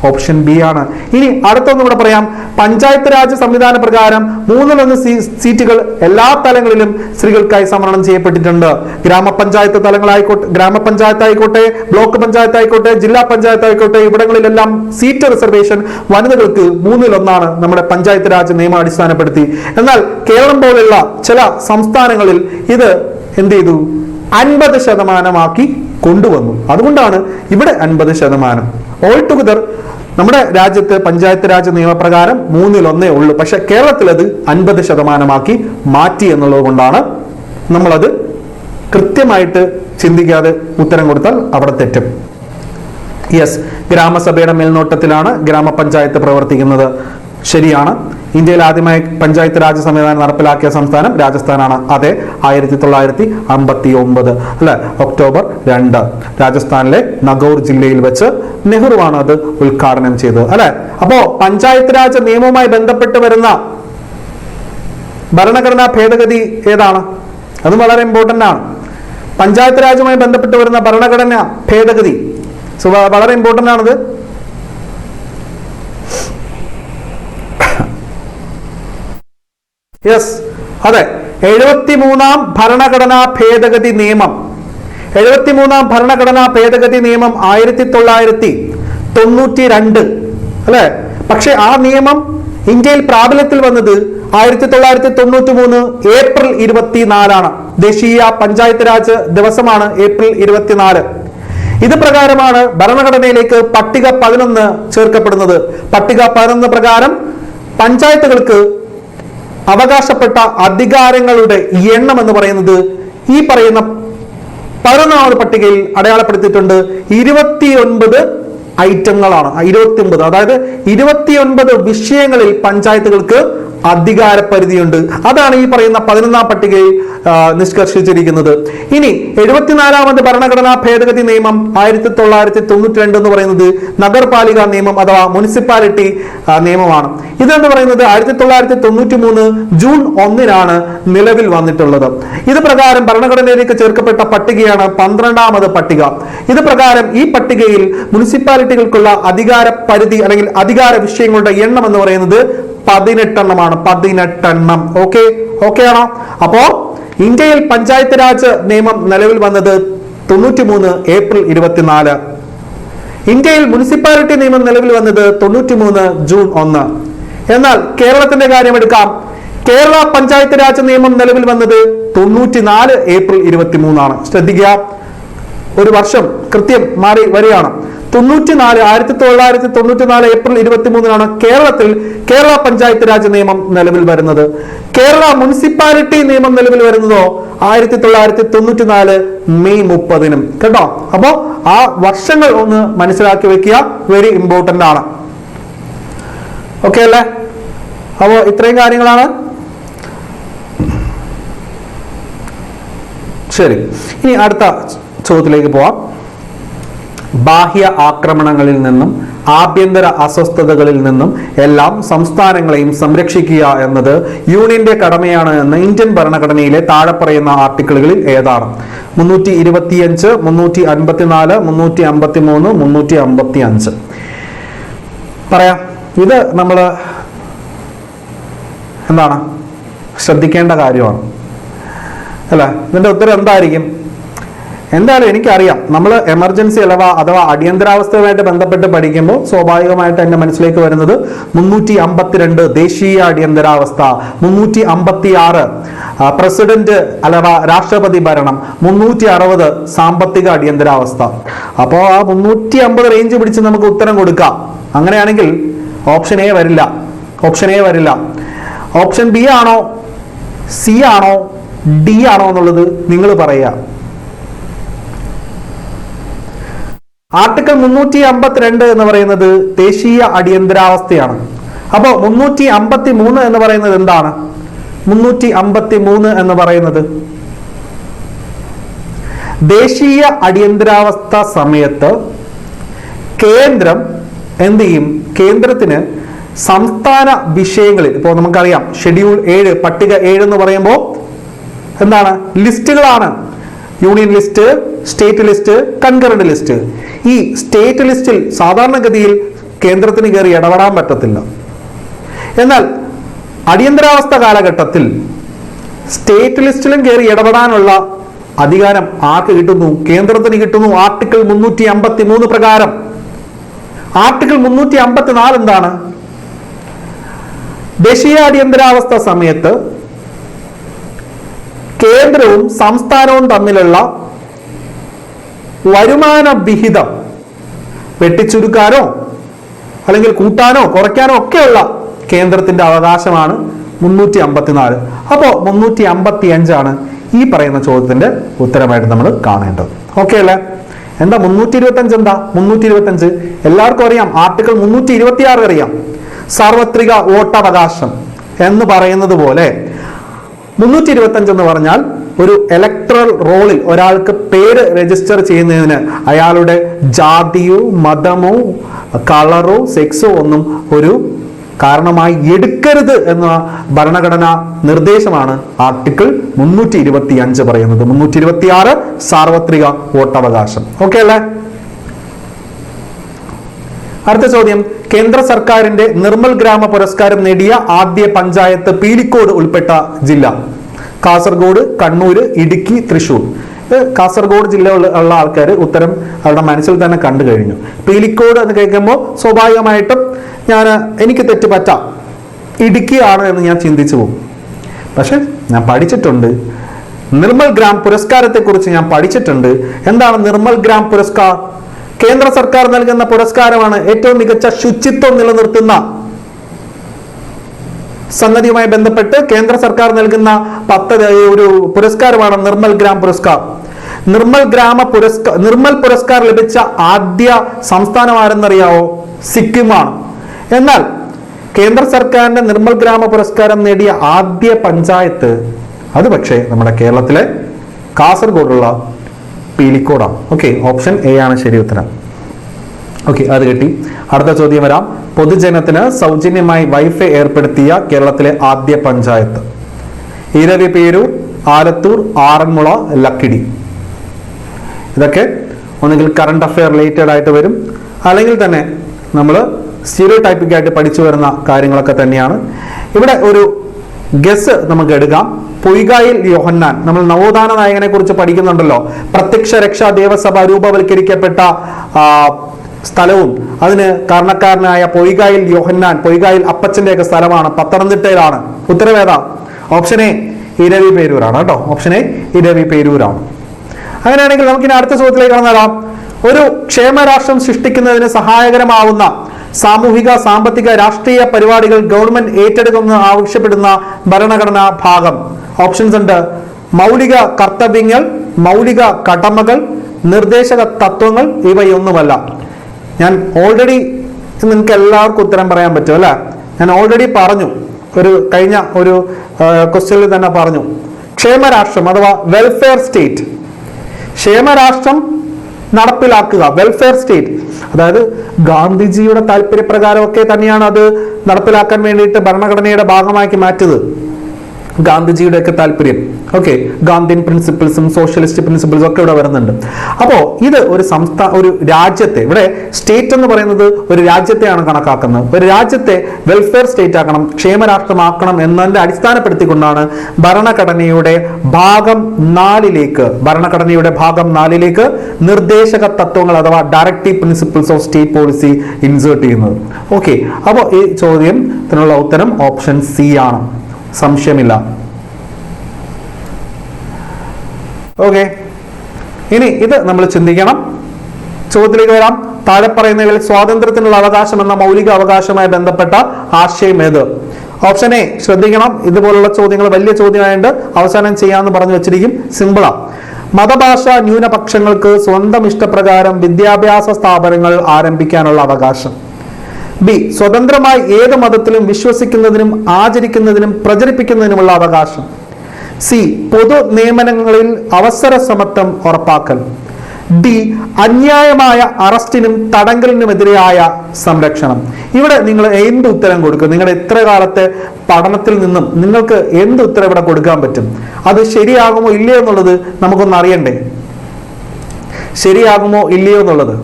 ഓപ്ഷൻ ബി ആണ്. ഇനി അടുത്തൊന്നും കൂടെ പറയാം. പഞ്ചായത്ത് രാജ് സംവിധാന പ്രകാരം 1/3 സീറ്റുകൾ എല്ലാ തലങ്ങളിലും സ്ത്രീകൾക്കായി സംവരണം ചെയ്യപ്പെട്ടിട്ടുണ്ട്. ഗ്രാമപഞ്ചായത്ത് തലങ്ങളായിക്കോട്ടെ, ഗ്രാമപഞ്ചായത്ത് ആയിക്കോട്ടെ, ബ്ലോക്ക് പഞ്ചായത്ത് ആയിക്കോട്ടെ, ജില്ലാ പഞ്ചായത്ത് ആയിക്കോട്ടെ, ഇവിടങ്ങളിലെല്ലാം സീറ്റ് റിസർവേഷൻ വനിതകൾക്ക് 1/3 നമ്മുടെ പഞ്ചായത്ത് രാജ് നിയമം അടിസ്ഥാനപ്പെടുത്തി. എന്നാൽ കേരളം പോലുള്ള ചില സംസ്ഥാനങ്ങളിൽ ഇത് എന്ത് ചെയ്തു? 50% കൊണ്ടുവന്നു. അതുകൊണ്ടാണ് ഇവിടെ 50%. ഓൾ ടുഗദർ നമ്മുടെ രാജ്യത്ത് പഞ്ചായത്ത് രാജ് നിയമപ്രകാരം 1/3 ഉള്ളൂ. പക്ഷെ കേരളത്തിൽ അത് 50% മാറ്റി എന്നുള്ളത് കൊണ്ടാണ് നമ്മളത് കൃത്യമായിട്ട് ചിന്തിക്കാതെ ഉത്തരം കൊടുത്താൽ അവിടെ തെറ്റും. യെസ്, ഗ്രാമസഭയുടെ മേൽനോട്ടത്തിലാണ് ഗ്രാമപഞ്ചായത്ത് പ്രവർത്തിക്കുന്നത്. ശരിയാണ്. ഇന്ത്യയിൽ ആദ്യമായി പഞ്ചായത്ത് രാജ് സംവിധാനം നടപ്പിലാക്കിയ സംസ്ഥാനം രാജസ്ഥാനാണ്. അതെ, 1959 അല്ലെ, ഒക്ടോബർ 2 രാജസ്ഥാനിലെ നഗൗർ ജില്ലയിൽ വെച്ച് നെഹ്റുവാണ് അത് ഉദ്ഘാടനം ചെയ്തത് അല്ലെ. അപ്പോ പഞ്ചായത്ത് രാജ് നിയമവുമായി ബന്ധപ്പെട്ട് വരുന്ന ഭരണഘടനാ ഭേദഗതി ഏതാണ്? അത് വളരെ ഇമ്പോർട്ടന്റ് ആണ്. പഞ്ചായത്ത് രാജുമായി ബന്ധപ്പെട്ട് വരുന്ന ഭരണഘടനാ ഭേദഗതി വളരെ ഇമ്പോർട്ടന്റ് ആണത്. യെസ്, അതെ, 73ാം ഭരണഘടനാ ഭേദഗതി നിയമം. 73ാം ഭരണഘടനാ ഭേദഗതി നിയമം 1992 അല്ലെ. പക്ഷെ ആ നിയമം ഇന്ത്യയിൽ പ്രാബല്യത്തിൽ വന്നത് 1993 ഏപ്രിൽ 24 ദേശീയ പഞ്ചായത്ത് രാജ് ദിവസമാണ് ഏപ്രിൽ 24. ഇത് പ്രകാരമാണ് ഭരണഘടനയിലേക്ക് പട്ടിക 11 ചേർക്കപ്പെടുന്നത്. പട്ടിക 11 പ്രകാരം പഞ്ചായത്തുകൾക്ക് അവകാശപ്പെട്ട അധികാരങ്ങളുടെ എണ്ണം എന്ന് പറയുന്നത് ഈ പറയുന്ന 11ാമത് പട്ടികയിൽ അടയാളപ്പെടുത്തിയിട്ടുണ്ട്. 29 ഐറ്റങ്ങളാണ്. 29, അതായത് 29 വിഷയങ്ങളിൽ പഞ്ചായത്തുകൾക്ക് അധികാര പരിധിയുണ്ട്. അതാണ് ഈ പറയുന്ന 11ാം പട്ടികയിൽ നിഷ്കർഷിച്ചിരിക്കുന്നത്. ഇനി 74ാമത് ഭരണഘടനാ ഭേദഗതി നിയമം 1992 എന്ന് പറയുന്നത് നഗരപാലിക നിയമം അഥവാ മുനിസിപ്പാലിറ്റി നിയമമാണ്. ഇതെന്ന് പറയുന്നത് 1993 ജൂൺ 1 നിലവിൽ വന്നിട്ടുള്ളത്. ഇത് പ്രകാരം ഭരണഘടനയിലേക്ക് ചേർക്കപ്പെട്ട പട്ടികയാണ് 12ാമത് പട്ടിക. ഇത് പ്രകാരം ഈ പട്ടികയിൽ മുനിസിപ്പാലിറ്റികൾക്കുള്ള അധികാര പരിധി അല്ലെങ്കിൽ അധികാര വിഷയങ്ങളുടെ എണ്ണം എന്ന് പറയുന്നത് 18 എണ്ണമാണ്. 18 എണ്ണം. ഓക്കെ ആണോ? അപ്പോ ഇന്ത്യയിൽ പഞ്ചായത്ത് രാജ് നിയമം നിലവിൽ വന്നത് 93 ഏപ്രിൽ 24. ഇന്ത്യയിൽ മുനിസിപ്പാലിറ്റി നിയമം നിലവിൽ വന്നത് 93 ജൂൺ 1. എന്നാൽ കേരളത്തിന്റെ കാര്യം എടുക്കാം. കേരള പഞ്ചായത്ത് രാജ് നിയമം നിലവിൽ വന്നത് 94 ഏപ്രിൽ 23. ശ്രദ്ധിക്കുക, ഒരു വർഷം കൃത്യം മാറി വരികയാണ്. 1994 ഏപ്രിൽ 23 കേരളത്തിൽ കേരള പഞ്ചായത്ത് രാജ് നിയമം നിലവിൽ വരുന്നത്. കേരള മുനിസിപ്പാലിറ്റി നിയമം നിലവിൽ വരുന്നതോ 1994 മെയ് 30. കേട്ടോ? അപ്പോ ആ വർഷങ്ങൾ ഒന്ന് മനസ്സിലാക്കി വെക്കുക, വെരി ഇമ്പോർട്ടന്റ് ആണ്. ഓക്കെ അല്ലേ? അപ്പോ ഇത്രയും കാര്യങ്ങളാണ്. ശരി, ഇനി അടുത്ത ചോദ്യത്തിലേക്ക് പോവാം. ബാഹ്യ ആക്രമണങ്ങളിൽ നിന്നും ആഭ്യന്തര അസ്വസ്ഥതകളിൽ നിന്നും എല്ലാം സംസ്ഥാനങ്ങളെയും സംരക്ഷിക്കുക എന്നത് യൂണിയന്റെ കടമയാണ് എന്ന് ഇന്ത്യൻ ഭരണഘടനയിലെ താഴെ പറയുന്ന ആർട്ടിക്കിളുകളിൽ ഏതാണ്? 325, 354, 353, 355. പറയാം. ഇത് നമ്മൾ എന്താണ് ശ്രദ്ധിക്കേണ്ട കാര്യമാണ് അല്ല? ഇതിന്റെ ഉത്തരം എന്തായിരിക്കും? എന്തായാലും എനിക്കറിയാം, നമ്മൾ എമർജൻസി അഥവാ അടിയന്തരാവസ്ഥയുമായിട്ട് ബന്ധപ്പെട്ട് പഠിക്കുമ്പോൾ സ്വാഭാവികമായിട്ട് എൻ്റെ മനസ്സിലേക്ക് വരുന്നത് 352 ദേശീയ അടിയന്തരാവസ്ഥ, 356 പ്രസിഡന്റ് അഥവാ രാഷ്ട്രപതി ഭരണം, 360 സാമ്പത്തിക അടിയന്തരാവസ്ഥ. അപ്പോൾ ആ 350 റേഞ്ച് പിടിച്ച് നമുക്ക് ഉത്തരം കൊടുക്കാം. അങ്ങനെയാണെങ്കിൽ ഓപ്ഷൻ എ വരില്ല. ഓപ്ഷൻ ബി ആണോ, സി ആണോ, ഡി ആണോ എന്നുള്ളത് നിങ്ങൾ പറയുക. ആർട്ടിക്കിൾ 352 എന്ന് പറയുന്നത് ദേശീയ അടിയന്തരാവസ്ഥയാണ്. അപ്പോ 353 എന്ന് പറയുന്നത് എന്താണ്? 353 എന്ന് പറയുന്നത് ദേശീയ അടിയന്തരാവസ്ഥ സമയത്ത് കേന്ദ്രം എന്ത് ചെയ്യും? കേന്ദ്രത്തിന് സംസ്ഥാന വിഷയങ്ങളിൽ, ഇപ്പോൾ നമുക്കറിയാം ഷെഡ്യൂൾ 7 പട്ടിക 7 എന്ന് പറയുമ്പോൾ എന്താണ്? ലിസ്റ്റുകളാണ്. Union list, state list, concurrent list. ഈ സ്റ്റേറ്റ് ലിസ്റ്റിൽ സാധാരണഗതിയിൽ കേന്ദ്രത്തിന് കയറി ഇടപെടാൻ പറ്റത്തില്ല. എന്നാൽ അടിയന്തരാവസ്ഥ കാലഘട്ടത്തിൽ സ്റ്റേറ്റ് ലിസ്റ്റിലും കയറി ഇടപെടാനുള്ള അധികാരം ആർക്ക് കിട്ടുന്നു? കേന്ദ്രത്തിന് കിട്ടുന്നു. ആർട്ടിക്കിൾ 353 പ്രകാരം. ആർട്ടിക്കിൾ 354 എന്താണ്? ദേശീയ അടിയന്തരാവസ്ഥ സമയത്ത് കേന്ദ്രവും സംസ്ഥാനവും തമ്മിലുള്ള വരുമാന വിഹിതം വെട്ടിച്ചുരുക്കാനോ അല്ലെങ്കിൽ കൂട്ടാനോ കുറയ്ക്കാനോ ഒക്കെയുള്ള കേന്ദ്രത്തിന്റെ അവകാശമാണ് 354. അപ്പോൾ 355 ഈ പറയുന്ന ചോദ്യത്തിന്റെ ഉത്തരമായിട്ട് നമ്മൾ കാണേണ്ടത്. ഓക്കെ അല്ലേ? എന്താ 325? എന്താ 325? എല്ലാവർക്കും അറിയാം. ആർട്ടിക്കിൾ 326 അറിയാം, സാർവത്രിക വോട്ടവകാശം എന്ന് പറയുന്നത് പോലെ 325 എന്ന് പറഞ്ഞാൽ ഒരു ഇലക്ട്രൽ റോളിൽ ഒരാൾക്ക് പേര് രജിസ്റ്റർ ചെയ്യുന്നതിന് അയാളുടെ ജാതിയോ മതമോ കളറോ സെക്സോ ഒന്നും ഒരു കാരണമായി എടുക്കരുത് എന്ന ഭരണഘടനാ നിർദ്ദേശമാണ് ആർട്ടിക്കിൾ 325 പറയുന്നത്. 326 സാർവത്രിക വോട്ടവകാശം. ഓക്കെ അല്ലേ? അടുത്ത ചോദ്യം. കേന്ദ്ര സർക്കാരിന്റെ നിർമ്മൽ ഗ്രാമ പുരസ്കാരം നേടിയ ആദ്യ പഞ്ചായത്ത് പീലിക്കോട് ഉൾപ്പെട്ട ജില്ല? കാസർഗോഡ്, കണ്ണൂര്, ഇടുക്കി, തൃശൂർ. കാസർഗോഡ് ജില്ല ഉള്ള ആൾക്കാർ ഉത്തരം അവരുടെ മനസ്സിൽ തന്നെ കണ്ടു കഴിഞ്ഞു. പീലിക്കോട് എന്ന് കേൾക്കുമ്പോൾ സ്വാഭാവികമായിട്ടും എനിക്ക് തെറ്റ് പറ്റാം, ഇടുക്കി ആണ് എന്ന് ഞാൻ ചിന്തിച്ചു പോകും. പക്ഷെ ഞാൻ പഠിച്ചിട്ടുണ്ട്, നിർമ്മൽ ഗ്രാം പുരസ്കാരത്തെ കുറിച്ച് ഞാൻ പഠിച്ചിട്ടുണ്ട്. എന്താണ് നിർമ്മൽ ഗ്രാം പുരസ്കാർ? കേന്ദ്ര സർക്കാർ നൽകുന്ന പുരസ്കാരമാണ്. ഏറ്റവും മികച്ച ശുചിത്വം നിലനിർത്തുന്ന സംഗതിയുമായി ബന്ധപ്പെട്ട് കേന്ദ്ര സർക്കാർ നൽകുന്ന ഒരു പുരസ്കാരമാണ് നിർമ്മൽ ഗ്രാം പുരസ്കാർ. നിർമ്മൽ പുരസ്കാർ ലഭിച്ച ആദ്യ സംസ്ഥാനം ആരെന്നറിയാവോ? സിക്കിമാണ്. എന്നാൽ കേന്ദ്ര സർക്കാരിന്റെ നിർമ്മൽ ഗ്രാമ പുരസ്കാരം നേടിയ ആദ്യ പഞ്ചായത്ത് അത് പക്ഷേ നമ്മുടെ കേരളത്തിലെ കാസർഗോഡുള്ള പീലിക്കോടാണ്. ഓക്കെ, ഓപ്ഷൻ എ ആണ് ശരി ഉത്തരം. ഓക്കെ, അത് കിട്ടി. അടുത്ത ചോദ്യം വരാം. പൊതുജനത്തിന് സൗജന്യമായി വൈഫൈ ഏർപ്പെടുത്തിയ കേരളത്തിലെ ആദ്യ പഞ്ചായത്ത്? ഇരവിപേരൂർ, ആലത്തൂർ, ആറന്മുള, ലക്കിടി. ഇതൊക്കെ ഒന്നുകിൽ കറണ്ട് അഫെയർ റിലേറ്റഡ് ആയിട്ട് വരും, അല്ലെങ്കിൽ തന്നെ നമ്മൾ സ്റ്റീരിയോടൈപ്പിക് ആയിട്ട് പഠിച്ചു വരുന്ന കാര്യങ്ങളൊക്കെ തന്നെയാണ്. ഇവിടെ ഒരു ഗസ് നമുക്ക് എടുക്കാം. പൊയ്കായിൽ യോഹന്നാൻ, നമ്മൾ നവോത്ഥാന നായകനെ കുറിച്ച് പഠിക്കുന്നുണ്ടല്ലോ. പ്രത്യക്ഷ രക്ഷാ ദേവസഭ രൂപവൽക്കരിക്കപ്പെട്ട സ്ഥലവും അതിന് കാരണക്കാരനായ പൊയ്കായിൽ യോഹന്നാൻ, പൊയ്കായിൽ അപ്പച്ചന്റെ ഒക്കെ സ്ഥലമാണ്, പത്തനംതിട്ടയിലാണ്. ഉത്തരവേദ ഓപ്ഷൻ എ ഇരവിപേരൂരാണ് കേട്ടോ. ഓപ്ഷൻ എ ഇരവിപേരൂരാണ്. അങ്ങനെയാണെങ്കിൽ നമുക്കിനി അടുത്ത ചോദ്യത്തിലേക്ക് കടന്നാലാം. ഒരു ക്ഷേമരാഷ്ട്രം സൃഷ്ടിക്കുന്നതിന് സഹായകരമാവുന്ന സാമൂഹിക, സാമ്പത്തിക, രാഷ്ട്രീയ പരിപാടികൾ ഗവൺമെന്റ് ഏറ്റെടുക്കുമെന്ന് ആവശ്യപ്പെടുന്ന ഭരണഘടനാ ഭാഗം? ഓപ്ഷൻസ് ഉണ്ട്. മൗലിക കർത്തവ്യങ്ങൾ, മൗലിക കടമകൾ, നിർദ്ദേശക തത്വങ്ങൾ, ഇവയൊന്നുമല്ല. ഞാൻ ഓൾറെഡി, നിങ്ങൾക്ക് എല്ലാവർക്കും ഉത്തരം പറയാൻ പറ്റും അല്ലെ? ഞാൻ ഓൾറെഡി പറഞ്ഞു, കഴിഞ്ഞ ഒരു ക്വസ്റ്റ്യനിൽ തന്നെ പറഞ്ഞു. ക്ഷേമരാഷ്ട്രം അഥവാ വെൽഫെയർ സ്റ്റേറ്റ്, ക്ഷേമരാഷ്ട്രം നടപ്പിലാക്കുക, വെൽഫെയർ സ്റ്റേറ്റ്. അതായത് ഗാന്ധിജിയുടെ താല്പര്യപ്രകാരമൊക്കെ തന്നെയാണ് അത് നടപ്പിലാക്കാൻ വേണ്ടിയിട്ട് ഭരണഘടനയുടെ ഭാഗമാക്കി മാറ്റിയത്. ഗാന്ധിജിയുടെ ഒക്കെ താല്പര്യം. ഓക്കെ, ഗാന്ധിയൻ പ്രിൻസിപ്പിൾസും സോഷ്യലിസ്റ്റ് പ്രിൻസിപ്പിൾസും ഒക്കെ ഇവിടെ വരുന്നുണ്ട്. അപ്പോ ഇത് ഒരു രാജ്യത്തെ, ഇവിടെ സ്റ്റേറ്റ് എന്ന് പറയുന്നത് ഒരു രാജ്യത്തെയാണ് കണക്കാക്കുന്നത്. ഒരു രാജ്യത്തെ വെൽഫെയർ സ്റ്റേറ്റ് ആക്കണം, ക്ഷേമരാഷ്ട്രമാക്കണം എന്നതിനെ അടിസ്ഥാനപ്പെടുത്തിക്കൊണ്ടാണ് ഭരണഘടനയുടെ ഭാഗം 4ലേക്ക് നിർദ്ദേശക തത്വങ്ങൾ അഥവാ directive principles of state policy insert ചെയ്യുന്നത്. ഓക്കെ, അപ്പോൾ ഈ ചോദ്യത്തിനുള്ള ഉത്തരം ഓപ്ഷൻ സി ആണ്, സംശയമില്ല. ഓക്കെ, ഇനി ഇത് നമ്മൾ ചിന്തിക്കണം. ചോദ്യത്തിലേക്ക് വരാം. താഴെ പറയുന്നതിൽ സ്വാതന്ത്ര്യത്തിനുള്ള അവകാശം എന്ന മൗലിക അവകാശവുമായി ബന്ധപ്പെട്ട ആശയം ഏത്? Option A. ശ്രദ്ധിക്കണം, ഇതുപോലുള്ള ചോദ്യങ്ങൾ വലിയ ചോദ്യമായിട്ട് അവസാനം ചെയ്യാമെന്ന് പറഞ്ഞു വെച്ചിരിക്കും. സിമ്പിളാ. മതഭാഷാ ന്യൂനപക്ഷങ്ങൾക്ക് സ്വന്തം ഇഷ്ടപ്രകാരം വിദ്യാഭ്യാസ സ്ഥാപനങ്ങൾ ആരംഭിക്കാനുള്ള അവകാശം. ബി. സ്വതന്ത്രമായി ഏത് മതത്തിലും വിശ്വസിക്കുന്നതിനും ആചരിക്കുന്നതിനും പ്രചരിപ്പിക്കുന്നതിനുമുള്ള അവകാശം. സി. പൊതു നിയമനങ്ങളിൽ അവസര സമത്വം ഉറപ്പാക്കൽ. ഡി. അന്യായമായ അറസ്റ്റിനും തടങ്കലിനുമെതിരെയായ സംരക്ഷണം. ഇവിടെ നിങ്ങൾ എന്ത് ഉത്തരം കൊടുക്കും? നിങ്ങളുടെ ഇത്ര കാലത്തെ പഠനത്തിൽ നിന്നും നിങ്ങൾക്ക് എന്ത് ഉത്തരം ഇവിടെ കൊടുക്കാൻ പറ്റും? അത് ശരിയാകുമോ ഇല്ലയോ എന്നുള്ളത് നമുക്കൊന്ന് അറിയണ്ടേ? ശരിയാകുമോ ഇല്ലയോ എന്നുള്ളത്.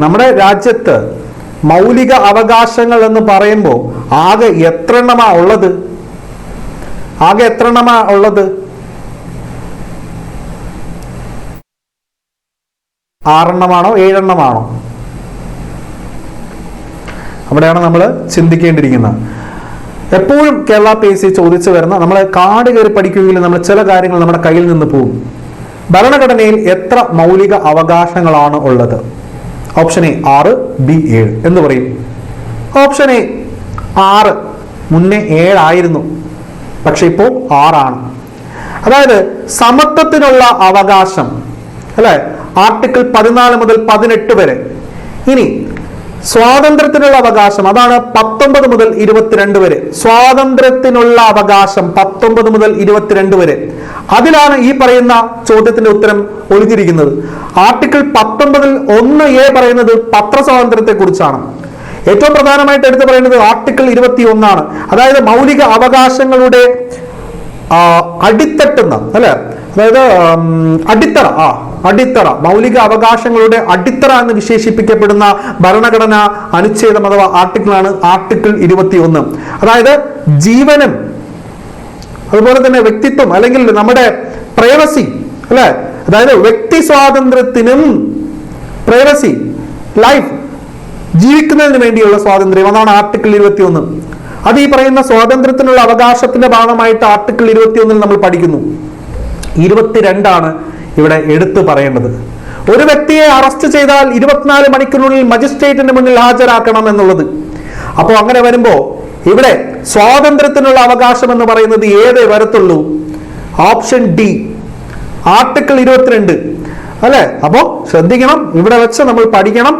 നമ്മുടെ രാജ്യത്ത് മൗലിക അവകാശങ്ങൾ എന്ന് പറയുമ്പോൾ ആകെ എത്ര എണ്ണമാ ഉള്ളത്? 6 എണ്ണമാണോ 7 എണ്ണമാണോ? അവിടെയാണ് നമ്മൾ ചിന്തിക്കേണ്ടിയിരിക്കുന്നത്. എപ്പോഴും കേരള PSC ചോദിച്ചു വരുന്ന, നമ്മൾ കാട് കയറി പഠിക്കുകയെങ്കിൽ നമ്മൾ ചില കാര്യങ്ങൾ നമ്മുടെ കയ്യിൽ നിന്ന് പോകും. ഭരണഘടനയിൽ എത്ര മൗലിക അവകാശങ്ങളാണ് ഉള്ളത്? Option A 6, B 7. എന്ന് പറയും? Option A 6. മുന്നേ 7 ആയിരുന്നു, പക്ഷെ ഇപ്പോൾ 6 ആണ്. അതായത് സമത്വത്തിനുള്ള അവകാശം അല്ലെ, ആർട്ടിക്കിൾ 14 മുതൽ 18 വരെ. ഇനി സ്വാതന്ത്ര്യത്തിനുള്ള അവകാശം, അതാണ് 19 മുതൽ 22 വരെ. സ്വാതന്ത്ര്യത്തിനുള്ള അവകാശം 19 മുതൽ 22 വരെ. അതിലാണ് ഈ പറയുന്ന ചോദ്യത്തിന്റെ ഉത്തരം ഒളിഞ്ഞിരിക്കുന്നത്. ആർട്ടിക്കിൾ 19 1A പറയുന്നത് പത്രസ്വാതന്ത്ര്യത്തെ കുറിച്ചാണ്. ഏറ്റവും പ്രധാനമായിട്ട് എടുത്തു പറയുന്നത് ആർട്ടിക്കിൾ 21 ആണ്. അതായത് മൗലിക അവകാശങ്ങളുടെ അടിത്തട്ടുന്ന അല്ലെ, അതായത് അടിത്തറ മൗലിക അവകാശങ്ങളുടെ അടിത്തറ എന്ന് വിശേഷിപ്പിക്കപ്പെടുന്ന ഭരണഘടന അനുച്ഛേദം അഥവാ ആർട്ടിക്കിളാണ് ആർട്ടിക്കിൾ 21. അതായത് ജീവനും അതുപോലെ തന്നെ വ്യക്തിത്വം അല്ലെങ്കിൽ നമ്മുടെ പ്രൈവസി അല്ലെ, അതായത് വ്യക്തി സ്വാതന്ത്ര്യത്തിനും പ്രൈവസി, ലൈഫ്, ജീവിക്കുന്നതിന് വേണ്ടിയുള്ള സ്വാതന്ത്ര്യം, അതാണ് ആർട്ടിക്കിൾ 21. അത് ഈ പറയുന്ന സ്വാതന്ത്ര്യത്തിനുള്ള അവകാശത്തിന്റെ ഭാഗമായിട്ട് ആർട്ടിക്കിൾ 21 നമ്മൾ പഠിക്കുന്നു. 22 ആണ് ഇവിടെ എടുത്തു പറയേണ്ടത്. ഒരു വ്യക്തിയെ അറസ്റ്റ് ചെയ്താൽ 24 മണിക്കൂറിനുള്ളിൽ മജിസ്ട്രേറ്റിന്റെ മുന്നിൽ ഹാജരാക്കണം എന്നുള്ളത്. അപ്പോൾ അങ്ങനെ വരുമ്പോ ഇവിടെ സ്വാതന്ത്ര്യത്തിനുള്ള അവകാശം എന്ന് പറയുന്നത് ഏതേ വരത്തുള്ളൂ? ഓപ്ഷൻ ഡി, ആർട്ടിക്കിൾ 22 അല്ലെ. അപ്പോ ശ്രദ്ധിക്കണം, ഇവിടെ വെച്ച് നമ്മൾ പഠിക്കണം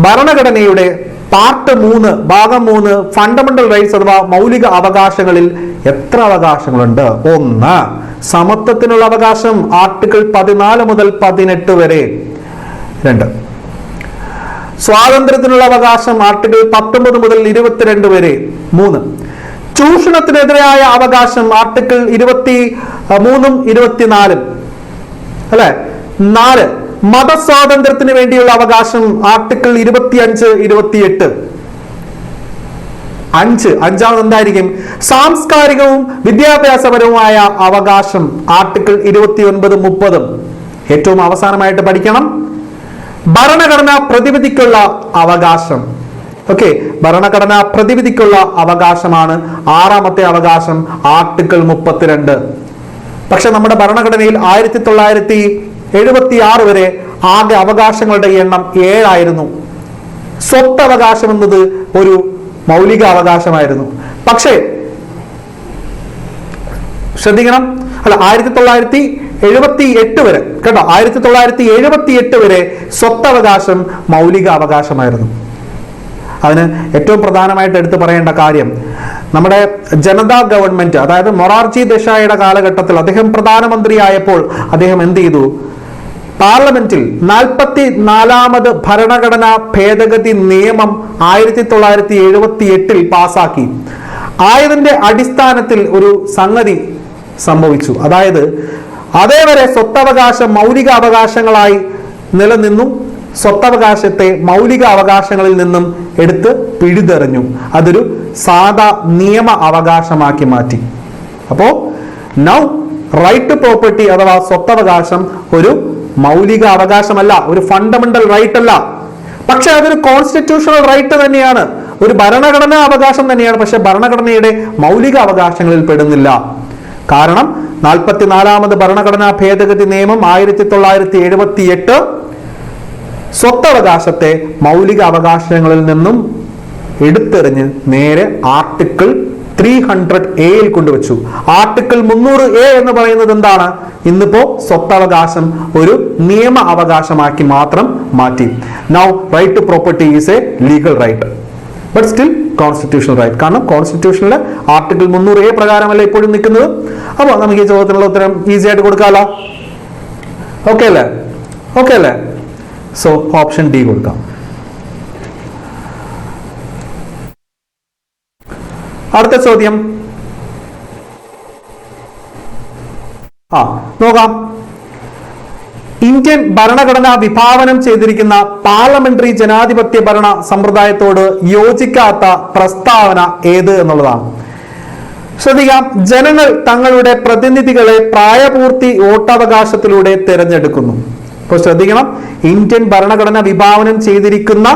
ഭരണഘടനയുടെ പാർട്ട് 3 ഭാഗം 3 ഫണ്ടമെന്റൽ റൈറ്റ്സ് അഥവാ മൗലിക അവകാശങ്ങളിൽ എത്ര അവകാശങ്ങളുണ്ട്? 1. സമത്വത്തിനുള്ള അവകാശം ആർട്ടിക്കിൾ 14 മുതൽ 18 വരെ. 2. സ്വാതന്ത്ര്യത്തിനുള്ള അവകാശം ആർട്ടിക്കിൾ 19 മുതൽ 22 വരെ. 3. ചൂഷണത്തിനെതിരായ അവകാശം ആർട്ടിക്കിൾ 23 24 അല്ലെ. 4. മതസ്വാതന്ത്ര്യത്തിന് വേണ്ടിയുള്ള അവകാശം ആർട്ടിക്കിൾ 25 28. 5. അഞ്ചാമത് എന്തായിരിക്കും? സാംസ്കാരികവും വിദ്യാഭ്യാസപരവുമായ അവകാശം ആർട്ടിക്കിൾ 29 30. ഏറ്റവും അവസാനമായിട്ട് പഠിക്കണം ഭരണഘടനാ പ്രതിവിധിക്കുള്ള അവകാശം. ഓക്കെ, ഭരണഘടനാ പ്രതിവിധിക്കുള്ള അവകാശമാണ് 6ാമത്തെ അവകാശം ആർട്ടിക്കിൾ 32. പക്ഷെ നമ്മുടെ ഭരണഘടനയിൽ 1976 വരെ ആകെ അവകാശങ്ങളുടെ എണ്ണം 7 ആയിരുന്നു. സ്വത്തവകാശം എന്നത് ഒരു മൗലിക അവകാശമായിരുന്നു. പക്ഷേ ശ്രദ്ധിക്കണം, അല്ല 1978 വരെ കേട്ടോ, 1978 വരെ സ്വത്തവകാശം മൗലിക അവകാശമായിരുന്നു. അതിന് ഏറ്റവും പ്രധാനമായിട്ട് എടുത്തു പറയേണ്ട കാര്യം നമ്മുടെ ജനതാ ഗവൺമെന്റ്, അതായത് മൊറാർജി ദേശായിയുടെ കാലഘട്ടത്തിൽ അദ്ദേഹം പ്രധാനമന്ത്രിയായപ്പോൾ അദ്ദേഹം എന്ത് ചെയ്തു? പാർലമെന്റിൽ 44ാമത് ഭരണഘടനാ ഭേദഗതി നിയമം 1978 പാസാക്കി. ആയതിന്റെ അടിസ്ഥാനത്തിൽ ഒരു സംഗതി സംഭവിച്ചു. അതായത് അതേവരെ സ്വത്തവകാശം മൗലിക അവകാശങ്ങളായി നിലനിന്നു. സ്വത്തവകാശത്തെ മൗലിക അവകാശങ്ങളിൽ നിന്നും എടുത്ത് പിഴുതെറിഞ്ഞു. അതൊരു സാധാ നിയമ അവകാശമാക്കി മാറ്റി. അപ്പോ നൗ റൈറ്റ് ടു പ്രോപ്പർട്ടി അഥവാ സ്വത്തവകാശം ഒരു മൗലിക അവകാശമല്ല, ഒരു ഫണ്ടമെന്റൽ റൈറ്റ് അല്ല. പക്ഷെ അതൊരു കോൺസ്റ്റിറ്റ്യൂഷണൽ റൈറ്റ് തന്നെയാണ്, ഒരു ഭരണഘടനാ അവകാശം തന്നെയാണ്. പക്ഷെ ഭരണഘടനയുടെ മൗലിക അവകാശങ്ങളിൽ പെടുന്നില്ല. കാരണം 44ാമത് ഭരണഘടനാ ഭേദഗതി നിയമം 1978 സ്വത്തവകാശത്തെ മൗലിക അവകാശങ്ങളിൽ നിന്നും എടുത്തെറിഞ്ഞ് നേരെ ആർട്ടിക്കിൾ 300A കൊണ്ടുവച്ചു. ആർട്ടിക്കിൾ 300A എന്ന് പറയുന്നത് എന്താണ്? ഇന്നിപ്പോ സ്വത്തവകാശം ഒരു നിയമ അവകാശമാക്കി മാത്രം മാറ്റി. Now right to property is a legal right but still constitutional right. കാരണം കോൺസ്റ്റിറ്റ്യൂഷനിലെ ആർട്ടിക്കിൾ 300A പ്രകാരമല്ല ഇപ്പോഴും നിൽക്കുന്നത്. അപ്പോൾ നമുക്ക് ഈ ചോദ്യത്തിനുള്ള ഉത്തരം ഈസി ആയിട്ട് കൊടുക്കാമല്ലോ. ഓക്കെ അല്ലേ? ഓക്കെ അല്ലേ? സോ ഓപ്ഷൻ ഡി കൊടുക്കാം. അടുത്ത ചോദ്യം നോക്കാം. ഇന്ത്യൻ ഭരണഘടന വിഭാവനം ചെയ്തിരിക്കുന്ന പാർലമെന്ററി ജനാധിപത്യ ഭരണ സമ്പ്രദായത്തോട് യോജിക്കാത്ത പ്രസ്താവന ഏത് എന്നുള്ളതാണ്. ശ്രദ്ധിക്കാം. ജനങ്ങൾ തങ്ങളുടെ പ്രതിനിധികളെ പ്രായപൂർത്തി വോട്ടവകാശത്തിലൂടെ തിരഞ്ഞെടുക്കുന്നു. അപ്പോൾ ശ്രദ്ധിക്കണം, ഇന്ത്യൻ ഭരണഘടന വിഭാവനം ചെയ്തിരിക്കുന്ന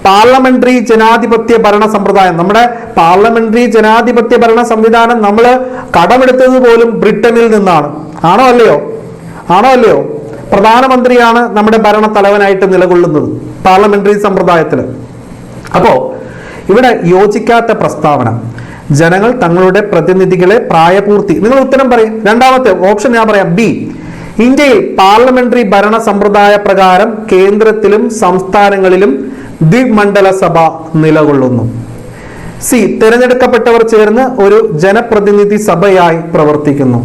പാർലമെന്ററി ജനാധിപത്യ ഭരണ സമ്പ്രദായം, നമ്മുടെ പാർലമെന്ററി ജനാധിപത്യ ഭരണ സംവിധാനം നമ്മൾ കടമെടുത്തത് പോലും ബ്രിട്ടനിൽ നിന്നാണ്. ആണോ അല്ലയോ? ആണോ അല്ലയോ? പ്രധാനമന്ത്രിയാണ് നമ്മുടെ ഭരണ തലവനായിട്ട് നിലകൊള്ളുന്നത് പാർലമെന്ററി സമ്പ്രദായത്തിൽ. അപ്പോ ഇവിടെ യോജിക്കാത്ത പ്രസ്താവന, ജനങ്ങൾ തങ്ങളുടെ പ്രതിനിധികളെ പ്രായപൂർത്തി, നിങ്ങൾ ഉത്തരം പറയും. രണ്ടാമത്തെ ഓപ്ഷൻ ഞാൻ പറയാം, ബി. ഇന്ത്യയിൽ പാർലമെന്ററി ഭരണ സമ്പ്രദായ പ്രകാരം കേന്ദ്രത്തിലും സംസ്ഥാനങ്ങളിലും ദ്വിമണ്ഡല സഭ നിലകൊള്ളുന്നു. സി. തിരഞ്ഞെടുക്കപ്പെട്ടവർ ചേർന്ന് ഒരു ജനപ്രതിനിധി സഭയായി പ്രവർത്തിക്കുന്നു.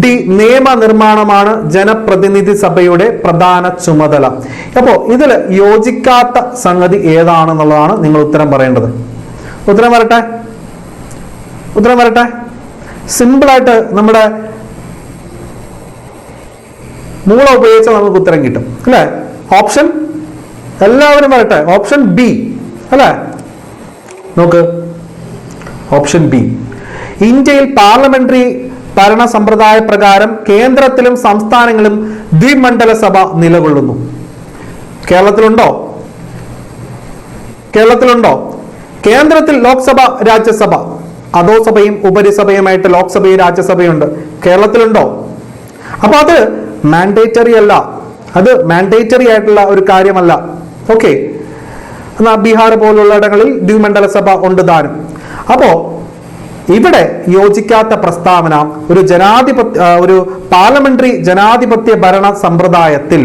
ഡി. നിയമനിർമ്മാണമാണ് ജനപ്രതിനിധി സഭയുടെ പ്രധാന ചുമതല. അപ്പോ ഇതിൽ യോജിക്കാത്ത സംഗതി ഏതാണെന്നുള്ളതാണ് നിങ്ങൾ ഉത്തരം പറയേണ്ടത്. ഉത്തരം വരട്ടെ, ഉത്തരം വരട്ടെ. സിമ്പിളായിട്ട് നമ്മുടെ മൂള ഉപയോഗിച്ചാൽ നമുക്ക് ഉത്തരം കിട്ടും അല്ലെ? ഓപ്ഷൻ എല്ലാവരും വരട്ടെ. ഓപ്ഷൻ ബി അല്ലെ? നോക്ക്, ഓപ്ഷൻ ബി. ഇന്ത്യയിൽ പാർലമെന്ററി ഭരണ സമ്പ്രദായ പ്രകാരം കേന്ദ്രത്തിലും സംസ്ഥാനങ്ങളിലും ദ്വിമണ്ഡല സഭ നിലകൊള്ളുന്നു. കേരളത്തിലുണ്ടോ? കേരളത്തിലുണ്ടോ? കേന്ദ്രത്തിൽ ലോക്സഭ, രാജ്യസഭ, അധോസഭയും ഉപരിസഭയുമായിട്ട് ലോക്സഭയും രാജ്യസഭയുണ്ട്. കേരളത്തിലുണ്ടോ? അപ്പൊ അത് മാൻഡേറ്ററി അല്ല, അത് മാൻഡേറ്ററി ആയിട്ടുള്ള ഒരു കാര്യമല്ല. ഓക്കെ, എന്നാൽ ബീഹാർ പോലുള്ള ഇടങ്ങളിൽ ദ്വിമണ്ഡല സഭ ഉണ്ട് താനും. അപ്പോ ഇവിടെ യോജിക്കാത്ത പ്രസ്താവന, ഒരു പാർലമെന്ററി ജനാധിപത്യ ഭരണ സമ്പ്രദായത്തിൽ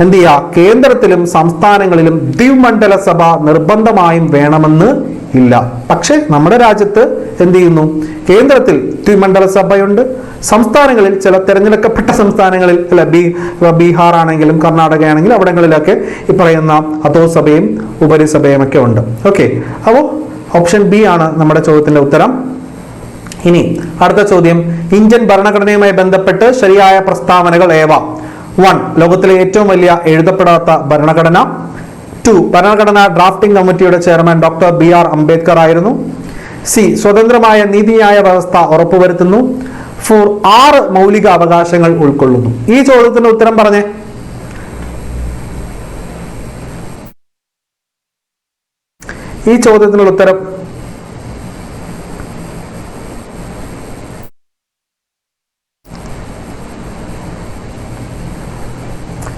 എന്ത് ചെയ്യുക, കേന്ദ്രത്തിലും സംസ്ഥാനങ്ങളിലും ദ്വിമണ്ഡല സഭ നിർബന്ധമായും വേണമെന്ന് ഇല്ല. പക്ഷെ നമ്മുടെ രാജ്യത്ത് എന്ത് ചെയ്യുന്നു, കേന്ദ്രത്തിൽ ദ്വിമണ്ഡല സഭയുണ്ട്, സംസ്ഥാനങ്ങളിൽ ചില തിരഞ്ഞെടുക്കപ്പെട്ട സംസ്ഥാനങ്ങളിൽ അല്ല, ബീഹാർ ആണെങ്കിലും കർണാടക ആണെങ്കിലും അവിടങ്ങളിലൊക്കെ ഈ പറയുന്ന അധോസഭയും ഉപരിസഭയും ഒക്കെ ഉണ്ട്. ഓക്കെ, അപ്പോൾ ഓപ്ഷൻ ബി ആണ് നമ്മുടെ ചോദ്യത്തിന്റെ ഉത്തരം. ഇനി അടുത്ത ചോദ്യം, ഇന്ത്യൻ ഭരണഘടനയുമായി ബന്ധപ്പെട്ട് ശരിയായ പ്രസ്താവനകൾ ഏവ? 1. ലോകത്തിലെ ഏറ്റവും വലിയ എഴുതപ്പെടാത്ത ഭരണഘടന. 2. ഭരണഘടനാ ഡ്രാഫ്റ്റിംഗ് കമ്മിറ്റിയുടെ ചെയർമാൻ ഡോക്ടർ BR അംബേദ്കർ ആയിരുന്നു. സി. സ്വതന്ത്രമായ നീതിന്യായ വ്യവസ്ഥ ഉറപ്പുവരുത്തുന്നു. 4. 6 മൗലിക അവകാശങ്ങൾ ഉൾക്കൊള്ളുന്നു. ഈ ചോദ്യത്തിന്റെ ഉത്തരം പറഞ്ഞേ. ഈ ചോദ്യത്തിനുള്ള ഉത്തരം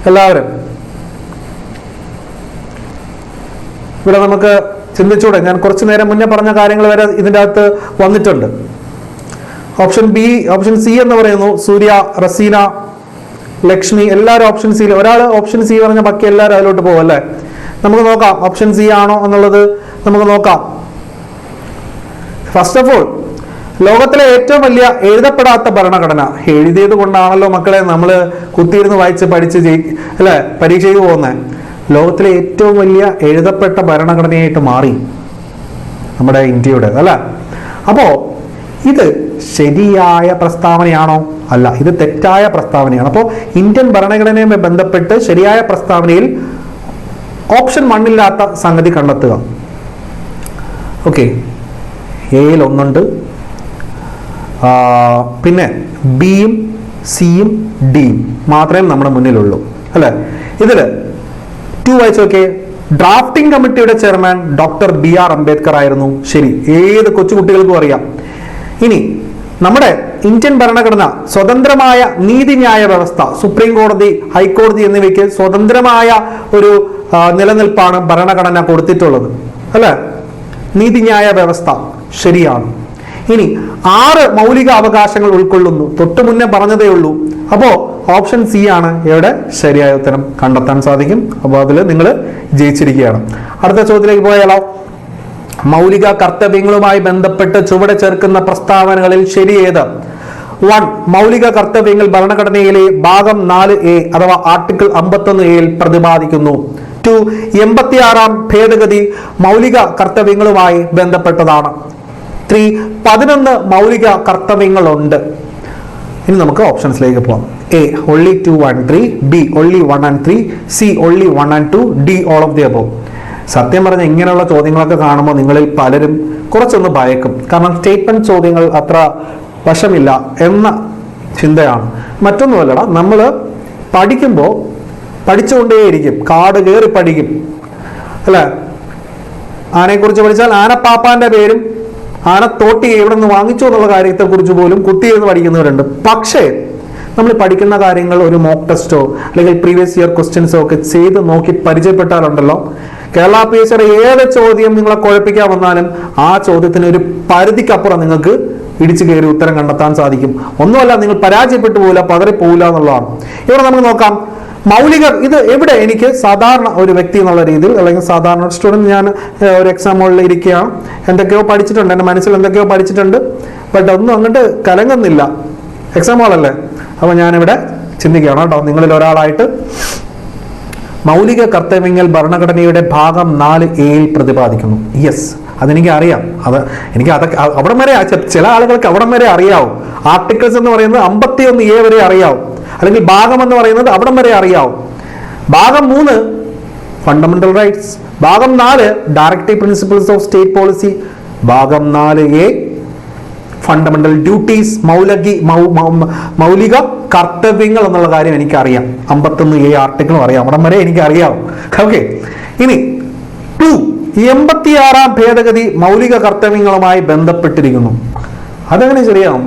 എല്ലാവരും ഇവിടെ നമുക്ക് ചിന്തിച്ചൂടെ? ഞാൻ കുറച്ചു നേരം മുന്നേ പറഞ്ഞ കാര്യങ്ങൾ വരെ ഇതിൻ്റെ അകത്ത് വന്നിട്ടുണ്ട്. ഓപ്ഷൻ ബി, ഓപ്ഷൻ സി എന്ന് പറയുന്നു സൂര്യ, റസീന, ലക്ഷ്മി, എല്ലാവരും ഓപ്ഷൻ സിയിൽ. ഒരാൾ ഓപ്ഷൻ സി പറഞ്ഞ ബാക്കി എല്ലാവരും അതിലോട്ട് പോകും അല്ലേ? നമുക്ക് നോക്കാം ഓപ്ഷൻ സി ആണോ എന്നുള്ളത് നമുക്ക് നോക്കാം. ഫസ്റ്റ് ഓഫ് ഓൾ, ലോകത്തിലെ ഏറ്റവും വലിയ എഴുതപ്പെടാത്ത ഭരണഘടന. എഴുതിയത് കൊണ്ടാണല്ലോ മക്കളെ നമ്മൾ കുത്തിയിരുന്ന് വായിച്ച് പഠിച്ച് അല്ലെ പരീക്ഷയ്ക്ക് പോകുന്നത്. ലോകത്തിലെ ഏറ്റവും വലിയ എഴുതപ്പെട്ട ഭരണഘടനയായിട്ട് മാറി നമ്മുടെ ഇന്ത്യയുടെ അല്ല. അപ്പോ ഇത് ശരിയായ പ്രസ്താവനയാണോ? അല്ല, ഇത് തെറ്റായ പ്രസ്താവനയാണ്. അപ്പോൾ ഇന്ത്യൻ ഭരണഘടനയുമായി ബന്ധപ്പെട്ട് ശരിയായ പ്രസ്താവനയിൽ ഓപ്ഷൻ 1 ഇല്ലാത്ത സംഗതി കണ്ടെത്തുക. ഓക്കെ, എയിൽ ഒന്നുണ്ട്, പിന്നെ ബിയും സിയും ഡിയും മാത്രമേ നമ്മുടെ മുന്നിലുള്ളൂ അല്ലെ. ഇതില് 2 വായിച്ചു നോക്കേ. ഡ്രാഫ്റ്റിംഗ് കമ്മിറ്റിയുടെ ചെയർമാൻ ഡോക്ടർ BR അംബേദ്കർ ആയിരുന്നു. ശരി, ഏത് കൊച്ചുകുട്ടികൾക്കും അറിയാം. ഇനി നമ്മുടെ ഇന്ത്യൻ ഭരണഘടന സ്വതന്ത്രമായ നീതിന്യായ വ്യവസ്ഥ, സുപ്രീം കോടതി, ഹൈക്കോടതി എന്നിവയ്ക്ക് സ്വതന്ത്രമായ ഒരു നിലനിൽപ്പാണ് ഭരണഘടന കൊടുത്തിട്ടുള്ളത് അല്ലെ. നീതിന്യായ വ്യവസ്ഥ ശരിയാണ്. ഇനി 6 മൗലിക അവകാശങ്ങൾ ഉൾക്കൊള്ളുന്നു. തൊട്ടു മുന്നേ പറഞ്ഞതേ ഉള്ളൂ. അപ്പോ ഓപ്ഷൻ സി ആണ് ഇവിടെ ശരിയായ ഉത്തരം കണ്ടെത്താൻ സാധിക്കും. അപ്പോൾ അതിൽ നിങ്ങൾ ജയിച്ചിരിക്കുകയാണ്. അടുത്ത ചോദ്യത്തിലേക്ക് പോയാലോ. മൗലിക കർത്തവ്യങ്ങളുമായി ബന്ധപ്പെട്ട് ചുവടെ ചേർക്കുന്ന പ്രസ്താവനകളിൽ ശരിയേത്? 1. മൗലിക കർത്തവ്യങ്ങൾ ഭരണഘടനയിലെ ഭാഗം 4A അഥവാ ആർട്ടിക്കിൾ 51A പ്രതിപാദിക്കുന്നു. 2. 86-ാം ഭേദഗതി മൗലിക കർത്തവ്യങ്ങളുമായി ബന്ധപ്പെട്ടതാണ്. 3. 11 മൗലിക കർത്തവ്യങ്ങളുണ്ട്. ഇനി നമുക്ക് ഓപ്ഷൻസിലേക്ക് പോകാം. A. only 2 and 3, B. only 1 and 3, C. only 1 and 2, D. all of the above. സത്യം പറഞ്ഞ ഇങ്ങനെയുള്ള ചോദ്യങ്ങളൊക്കെ കാണുമ്പോൾ നിങ്ങളിൽ പലരും കുറച്ചൊന്ന് ഭയക്കും. കാരണം സ്റ്റേറ്റ്മെന്റ് ചോദ്യങ്ങൾ അത്ര വശമില്ല എന്ന ചിന്തയാണ്. മറ്റൊന്നുമല്ലടാ, നമ്മൾ പഠിക്കുമ്പോൾ പഠിച്ചുകൊണ്ടേയിരിക്കും, കാട് കയറി പഠിക്കും അല്ലെ. ആനയെക്കുറിച്ച് പഠിച്ചാൽ ആനപ്പാപ്പാന്റെ പേരും ആനത്തോട്ടി എവിടെ നിന്ന് വാങ്ങിച്ചു എന്നുള്ള കാര്യത്തെക്കുറിച്ച് പോലും കുത്തിയിരുന്ന് പഠിക്കുന്നവരുണ്ട്. പക്ഷേ നമ്മൾ പഠിക്കുന്ന കാര്യങ്ങൾ ഒരു മോക്ക് ടെസ്റ്റോ അല്ലെങ്കിൽ പ്രീവിയസ് ഇയർ ക്വസ്റ്റ്യൻസോ ഒക്കെ ചെയ്ത് നോക്കി പരിചയപ്പെട്ടാലുണ്ടല്ലോ, കേരള PSC ഏത് ചോദ്യം നിങ്ങളെ കുഴപ്പിക്കാൻ വന്നാലും ആ ചോദ്യത്തിന് ഒരു പരിധിക്കപ്പുറം നിങ്ങൾക്ക് ഇടിച്ചു കയറി ഉത്തരം കണ്ടെത്താൻ സാധിക്കും. ഒന്നുമല്ല, നിങ്ങൾ പരാജയപ്പെട്ടു പോകില്ല, പതറിപ്പോകില്ല എന്നുള്ളതാണ്. ഇവിടെ നമുക്ക് നോക്കാം. മൗലിക, ഇത് എവിടെ എനിക്ക് സാധാരണ ഒരു വ്യക്തി എന്നുള്ള രീതിയിൽ അല്ലെങ്കിൽ സാധാരണ സ്റ്റുഡൻറ്, ഞാൻ ഒരു എക്സാം ഹോളിൽ ഇരിക്കുകയാണ്, എന്തൊക്കെയോ പഠിച്ചിട്ടുണ്ട്, എൻ്റെ മനസ്സിൽ എന്തൊക്കെയോ പഠിച്ചിട്ടുണ്ട്, ബട്ട് ഒന്നും അങ്ങോട്ട് കലങ്ങുന്നില്ല. എക്സാം ഹോളല്ലേ. അപ്പോൾ ഞാനിവിടെ ചിന്തിക്കുകയാണ് കേട്ടോ, നിങ്ങളിൽ ഒരാളായിട്ട്. മൗലിക കർത്തവ്യങ്ങൾ ഭരണഘടനയുടെ ഭാഗം 4A പ്രതിപാദിക്കുന്നു. യെസ്, അതെനിക്ക് അറിയാം. എനിക്ക് അതൊക്കെ അവിടം വരെ, ചില ആളുകൾക്ക് അവിടം വരെ അറിയാവും. ആർട്ടിക്കിൾസ് എന്ന് പറയുന്നത് 51A വരെ അറിയാവും, അല്ലെങ്കിൽ ഭാഗം എന്ന് പറയുന്നത് അവിടം വരെ അറിയാവും. ഭാഗം 3 ഫണ്ടമെന്റൽ റൈറ്റ്സ്, ഭാഗം 4 directive principles of state policy, ഭാഗം 4A ഫണ്ടമെന്റൽ ഡ്യൂട്ടീസ്, മൗലിക കർത്തവ്യങ്ങൾ എന്നുള്ള കാര്യം എനിക്കറിയാം. 51A ആർട്ടിക്കിളും അറിയാം, അവിടം വരെ എനിക്കറിയാവും. ഓക്കെ, ഇനി 2, 86-ാം ഭേദഗതി മൗലിക കർത്തവ്യങ്ങളുമായി ബന്ധപ്പെട്ടിരിക്കുന്നു. അതെങ്ങനെ ശരിയാവും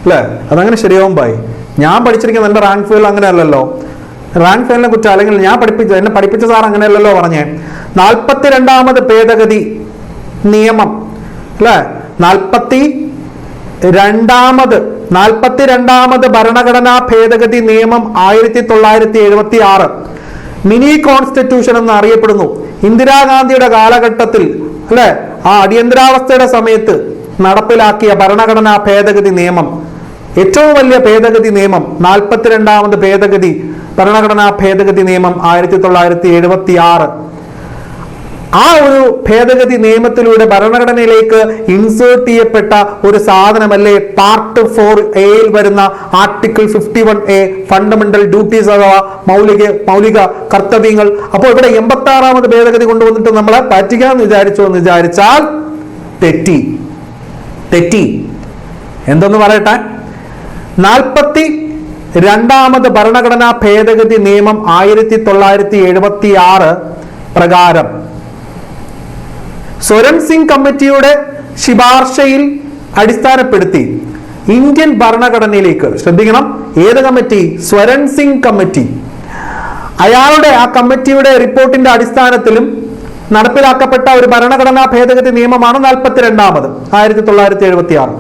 അല്ലേ? അതങ്ങനെ ശരിയാവും ബായി. ഞാൻ പഠിച്ചിരിക്കുന്ന എൻ്റെ റാങ്ക് ഫെയിൽ അങ്ങനെ അല്ലല്ലോ. റാങ്ക് ഫെയിലിനെ കുറിച്ച് അല്ലെങ്കിൽ എന്നെ പഠിപ്പിച്ച സാർ അങ്ങനെയല്ലല്ലോ പറഞ്ഞേ. 42-ാമത് ഭേദഗതി നിയമം അല്ലേ, 42-ാമത് ഭരണഘടനാ ഭേദഗതി നിയമം 1976 മിനി കോൺസ്റ്റിറ്റ്യൂഷൻ എന്ന് അറിയപ്പെടുന്നു. ഇന്ദിരാഗാന്ധിയുടെ കാലഘട്ടത്തിൽ അല്ലെ, ആ അടിയന്തരാവസ്ഥയുടെ സമയത്ത് നടപ്പിലാക്കിയ ഭരണഘടനാ ഭേദഗതി നിയമം, ഏറ്റവും വലിയ ഭേദഗതി നിയമം, 42ാമത് ഭേദഗതി ഭരണഘടനാ ഭേദഗതി നിയമം 1976. ആ ഒരു ഭേദഗതി നിയമത്തിലൂടെ ഭരണഘടനയിലേക്ക് ഇൻസേർട്ട് ചെയ്യപ്പെട്ട ഒരു സാധനമല്ലേ പാർട്ട് 4A വരുന്ന ആർട്ടിക്കിൾ 51A ഫണ്ടമെന്റൽ ഡ്യൂട്ടീസ് അഥവാ മൗലിക കർത്തവ്യങ്ങൾ. അപ്പോൾ ഇവിടെ 86ാമത് ഭേദഗതി കൊണ്ടുവന്നിട്ട് നമ്മളെ പറ്റിക്കാന്ന് വിചാരിച്ചാൽ തെറ്റി. എന്തെന്ന് പറയട്ടെ, 42ാമത് ഭരണഘടനാ ഭേദഗതി നിയമം 1976 പ്രകാരം സ്വരൺ സിംഗ് കമ്മിറ്റിയുടെ ശുപാർശയിൽ അടിസ്ഥാനപ്പെടുത്തി ഇന്ത്യൻ ഭരണഘടനയിലേക്ക്, ശ്രദ്ധിക്കണം, ഏത് കമ്മിറ്റി? സ്വരൺ സിംഗ് കമ്മിറ്റി. അയാളുടെ ആ കമ്മിറ്റിയുടെ റിപ്പോർട്ടിന്റെ അടിസ്ഥാനത്തിലും നടപ്പിലാക്കപ്പെട്ട ഒരു ഭരണഘടനാ ഭേദഗതി നിയമമാണ് 42ാമത് 1976.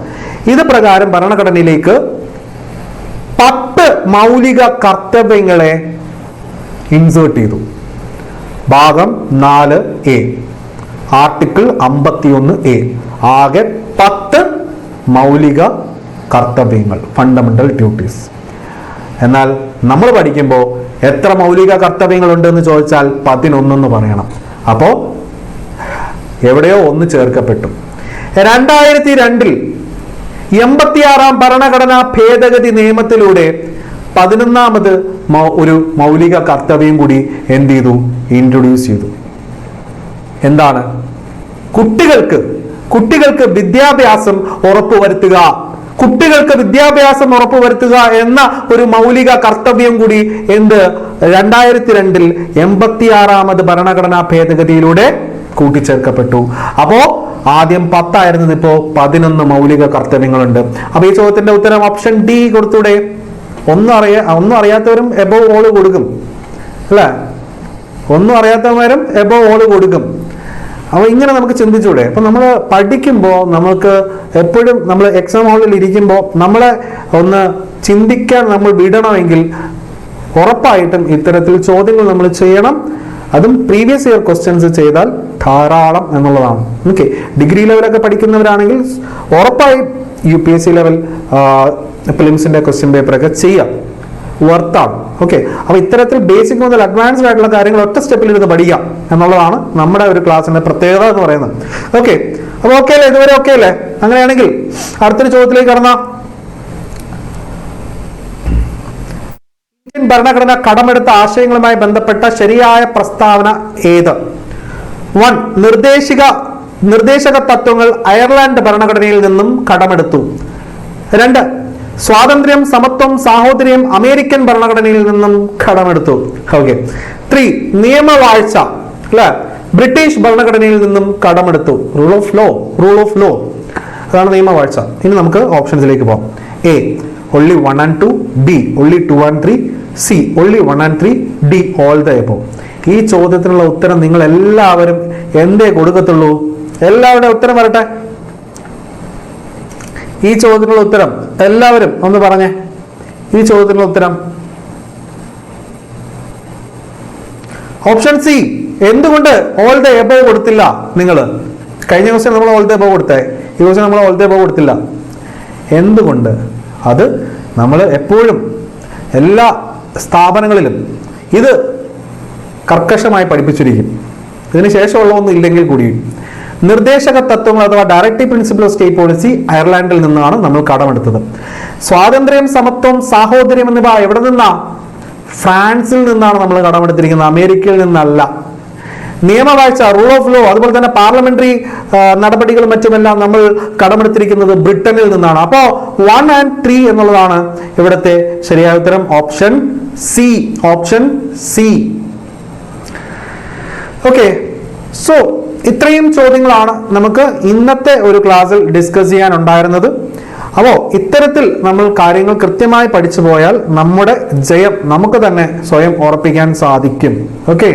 ഇത് പ്രകാരം ഭരണഘടനയിലേക്ക് 10 മൗലിക കർത്തവ്യങ്ങളെ ഇൻസേർട്ട് ചെയ്തു. ഭാഗം 4A ആർട്ടിക്കിൾ 51A, ആകെ 10 മൗലിക കർത്തവ്യങ്ങൾ, ഫണ്ടമെന്റൽ ഡ്യൂട്ടീസ്. എന്നാൽ നമ്മൾ പഠിക്കുമ്പോൾ എത്ര മൗലിക കർത്തവ്യങ്ങൾ ഉണ്ടെന്ന് ചോദിച്ചാൽ 11 എന്ന് പറയണം. അപ്പോ എവിടെയോ ഒന്ന് ചേർക്കപ്പെട്ടു. 2002 86ാം ഭരണഘടനാ ഭേദഗതി നിയമത്തിലൂടെ 11ാമത് ഒരു മൗലിക കർത്തവ്യം കൂടി എന്ത് ചെയ്തു? ഇൻട്രൊഡ്യൂസ് ചെയ്തു. എന്താണ്? കുട്ടികൾക്ക് വിദ്യാഭ്യാസം ഉറപ്പുവരുത്തുക. കുട്ടികൾക്ക് വിദ്യാഭ്യാസം ഉറപ്പുവരുത്തുക എന്ന ഒരു മൗലിക കർത്തവ്യം കൂടി 2002 86ാമത് ഭരണഘടനാ ഭേദഗതിയിലൂടെ കൂട്ടിച്ചേർക്കപ്പെട്ടു. അപ്പോ ആദ്യം 10 ആയിരുന്നത് ഇപ്പോ 11 മൗലിക കർത്തവ്യങ്ങളുണ്ട്. അപ്പൊ ഈ ചോദ്യത്തിന്റെ ഉത്തരം ഓപ്ഷൻ ഡി കൊടുത്തൂടെ? ഒന്നും അറിയാത്തവരും എബോവ് ഓള് കൊടുക്കും അല്ലെ? ഒന്നും അറിയാത്തവരും എബോവ് ഓള് കൊടുക്കും. അപ്പൊ ഇങ്ങനെ നമുക്ക് ചിന്തിച്ചൂടെ? അപ്പൊ നമ്മൾ പഠിക്കുമ്പോൾ നമുക്ക് എപ്പോഴും നമ്മൾ എക്സാം ഹാളിൽ ഇരിക്കുമ്പോൾ നമ്മളെ ഒന്ന് ചിന്തിക്കാൻ നമ്മൾ വിടണമെങ്കിൽ ഉറപ്പായിട്ടും ഇത്തരത്തിൽ ചോദ്യങ്ങൾ നമ്മൾ ചെയ്യണം. അതും പ്രീവിയസ് ഇയർ ക്വസ്റ്റ്യൻസ് ചെയ്താൽ ധാരാളം എന്നുള്ളതാണ്. ഓക്കെ, ഡിഗ്രി ലെവലൊക്കെ പഠിക്കുന്നവരാണെങ്കിൽ ഉറപ്പായും UPSC ലെവൽ ഫിലിംസിന്റെ ക്വസ്റ്റ്യൻ പേപ്പറൊക്കെ ചെയ്യാം, വർത്താണ്. ഓക്കെ, അപ്പൊ ഇത്തരത്തിൽ ബേസിക് മുതൽ അഡ്വാൻസ്ഡ് ആയിട്ടുള്ള കാര്യങ്ങൾ ഒറ്റ സ്റ്റെപ്പിൽ ഇരുന്ന് പഠിക്കാം എന്നുള്ളതാണ് നമ്മുടെ ഒരു ക്ലാസ്സിന്റെ പ്രത്യേകത എന്ന് പറയുന്നത്. ഓക്കെ, അപ്പൊ ഓക്കെ അല്ലേ? ഇതുവരെ ഓക്കെ അല്ലേ? അങ്ങനെയാണെങ്കിൽ അടുത്തൊരു ചോദ്യത്തിലേക്ക് കടന്നാം. ഇന്ത്യൻ ഭരണഘടന കടമെടുത്ത ആശയങ്ങളുമായി ബന്ധപ്പെട്ട ശരിയായ പ്രസ്താവന ഏത്? 1. നിർദ്ദേശക തത്വങ്ങൾ അയർലൻഡ് ഭരണഘടനയിൽ നിന്നും കടമെടുത്തു. 2. സ്വാതന്ത്ര്യം, സമത്വം, സാഹോദര്യം അമേരിക്കൻ ഭരണഘടനയിൽ നിന്നും കടമെടുത്തു. ഓക്കെ. 3. നിയമവാഴ്ച അല്ലെ ബ്രിട്ടീഷ് ഭരണഘടനയിൽ നിന്നും കടമെടുത്തു. റൂൾ ഓഫ് ലോ അതാണ് നിയമവാഴ്ച. ഇനി നമുക്ക് ഓപ്ഷൻസിലേക്ക് പോകാം. A. only 1 and 2, B. only 2 and 3, C. only 1 and 3, D. all the above. ഈ ചോദ്യത്തിനുള്ള ഉത്തരം നിങ്ങൾ എല്ലാവരും എന്തേ കൊടുക്കത്തുള്ളൂ? എല്ലാവരുടെ ഉത്തരം വരട്ടെ. ഈ ചോദ്യത്തിനുള്ള ഉത്തരം എല്ലാവരും ഒന്ന് പറഞ്ഞേ. ഈ ചോദ്യത്തിനുള്ള ഉത്തരം ഓപ്ഷൻ സി. എന്തുകൊണ്ട് ഓൾ ദ എബോവ് കൊടുത്തില്ല? നിങ്ങൾ കഴിഞ്ഞ ക്വസ്റ്റ്യൻ നമ്മൾ ഓൾ ദ എബോവ് കൊടുത്തേ, ഈ ക്വസ്റ്റ്യൻ നമ്മൾ ഓൾ ദ എബോവ് കൊടുത്തില്ല. എന്തുകൊണ്ട്? അത് നമ്മൾ എപ്പോഴും എല്ലാ സ്ഥാപനങ്ങളിലും ഇത് കർക്കശമായി പഠിപ്പിച്ചിരിക്കും. ഇതിന് ശേഷമുള്ളതൊന്നും ഇല്ലെങ്കിൽ കൂടി നിർദ്ദേശക തത്വങ്ങൾ അഥവാ directive principle of state policy അയർലൻഡിൽ നിന്നാണ് നമ്മൾ കടമെടുത്തത്. സ്വാതന്ത്ര്യം, സമത്വം, സാഹോദര്യം എന്നിവ എവിടെ നിന്നാ? ഫ്രാൻസിൽ നിന്നാണ് നമ്മൾ കടമെടുത്തിരിക്കുന്നത്, അമേരിക്കയിൽ നിന്നല്ല. നിയമവാഴ്ച, റൂൾ ഓഫ് ലോ, അതുപോലെ തന്നെ പാർലമെന്ററി നടപടികളും മറ്റുമെല്ലാം നമ്മൾ കടമെടുത്തിരിക്കുന്നത് ബ്രിട്ടനിൽ നിന്നാണ്. അപ്പോ 1 and 3 എന്നുള്ളതാണ് ഇവിടുത്തെ ശരിയായ ഉത്തരം. Option C. ഓക്കെ, സോ ഇത്രയും ചോദ്യങ്ങളാണ് നമുക്ക് ഇന്നത്തെ ഒരു ക്ലാസ്സിൽ ഡിസ്കസ് ചെയ്യാൻ ഉണ്ടായിരുന്നത്. അപ്പോൾ ഇത്തരത്തിൽ നമ്മൾ കാര്യങ്ങൾ കൃത്യമായി പഠിച്ചു പോയാൽ നമ്മുടെ ജയം നമുക്ക് തന്നെ സ്വയം ഉറപ്പിക്കാൻ സാധിക്കും. ഓക്കെ.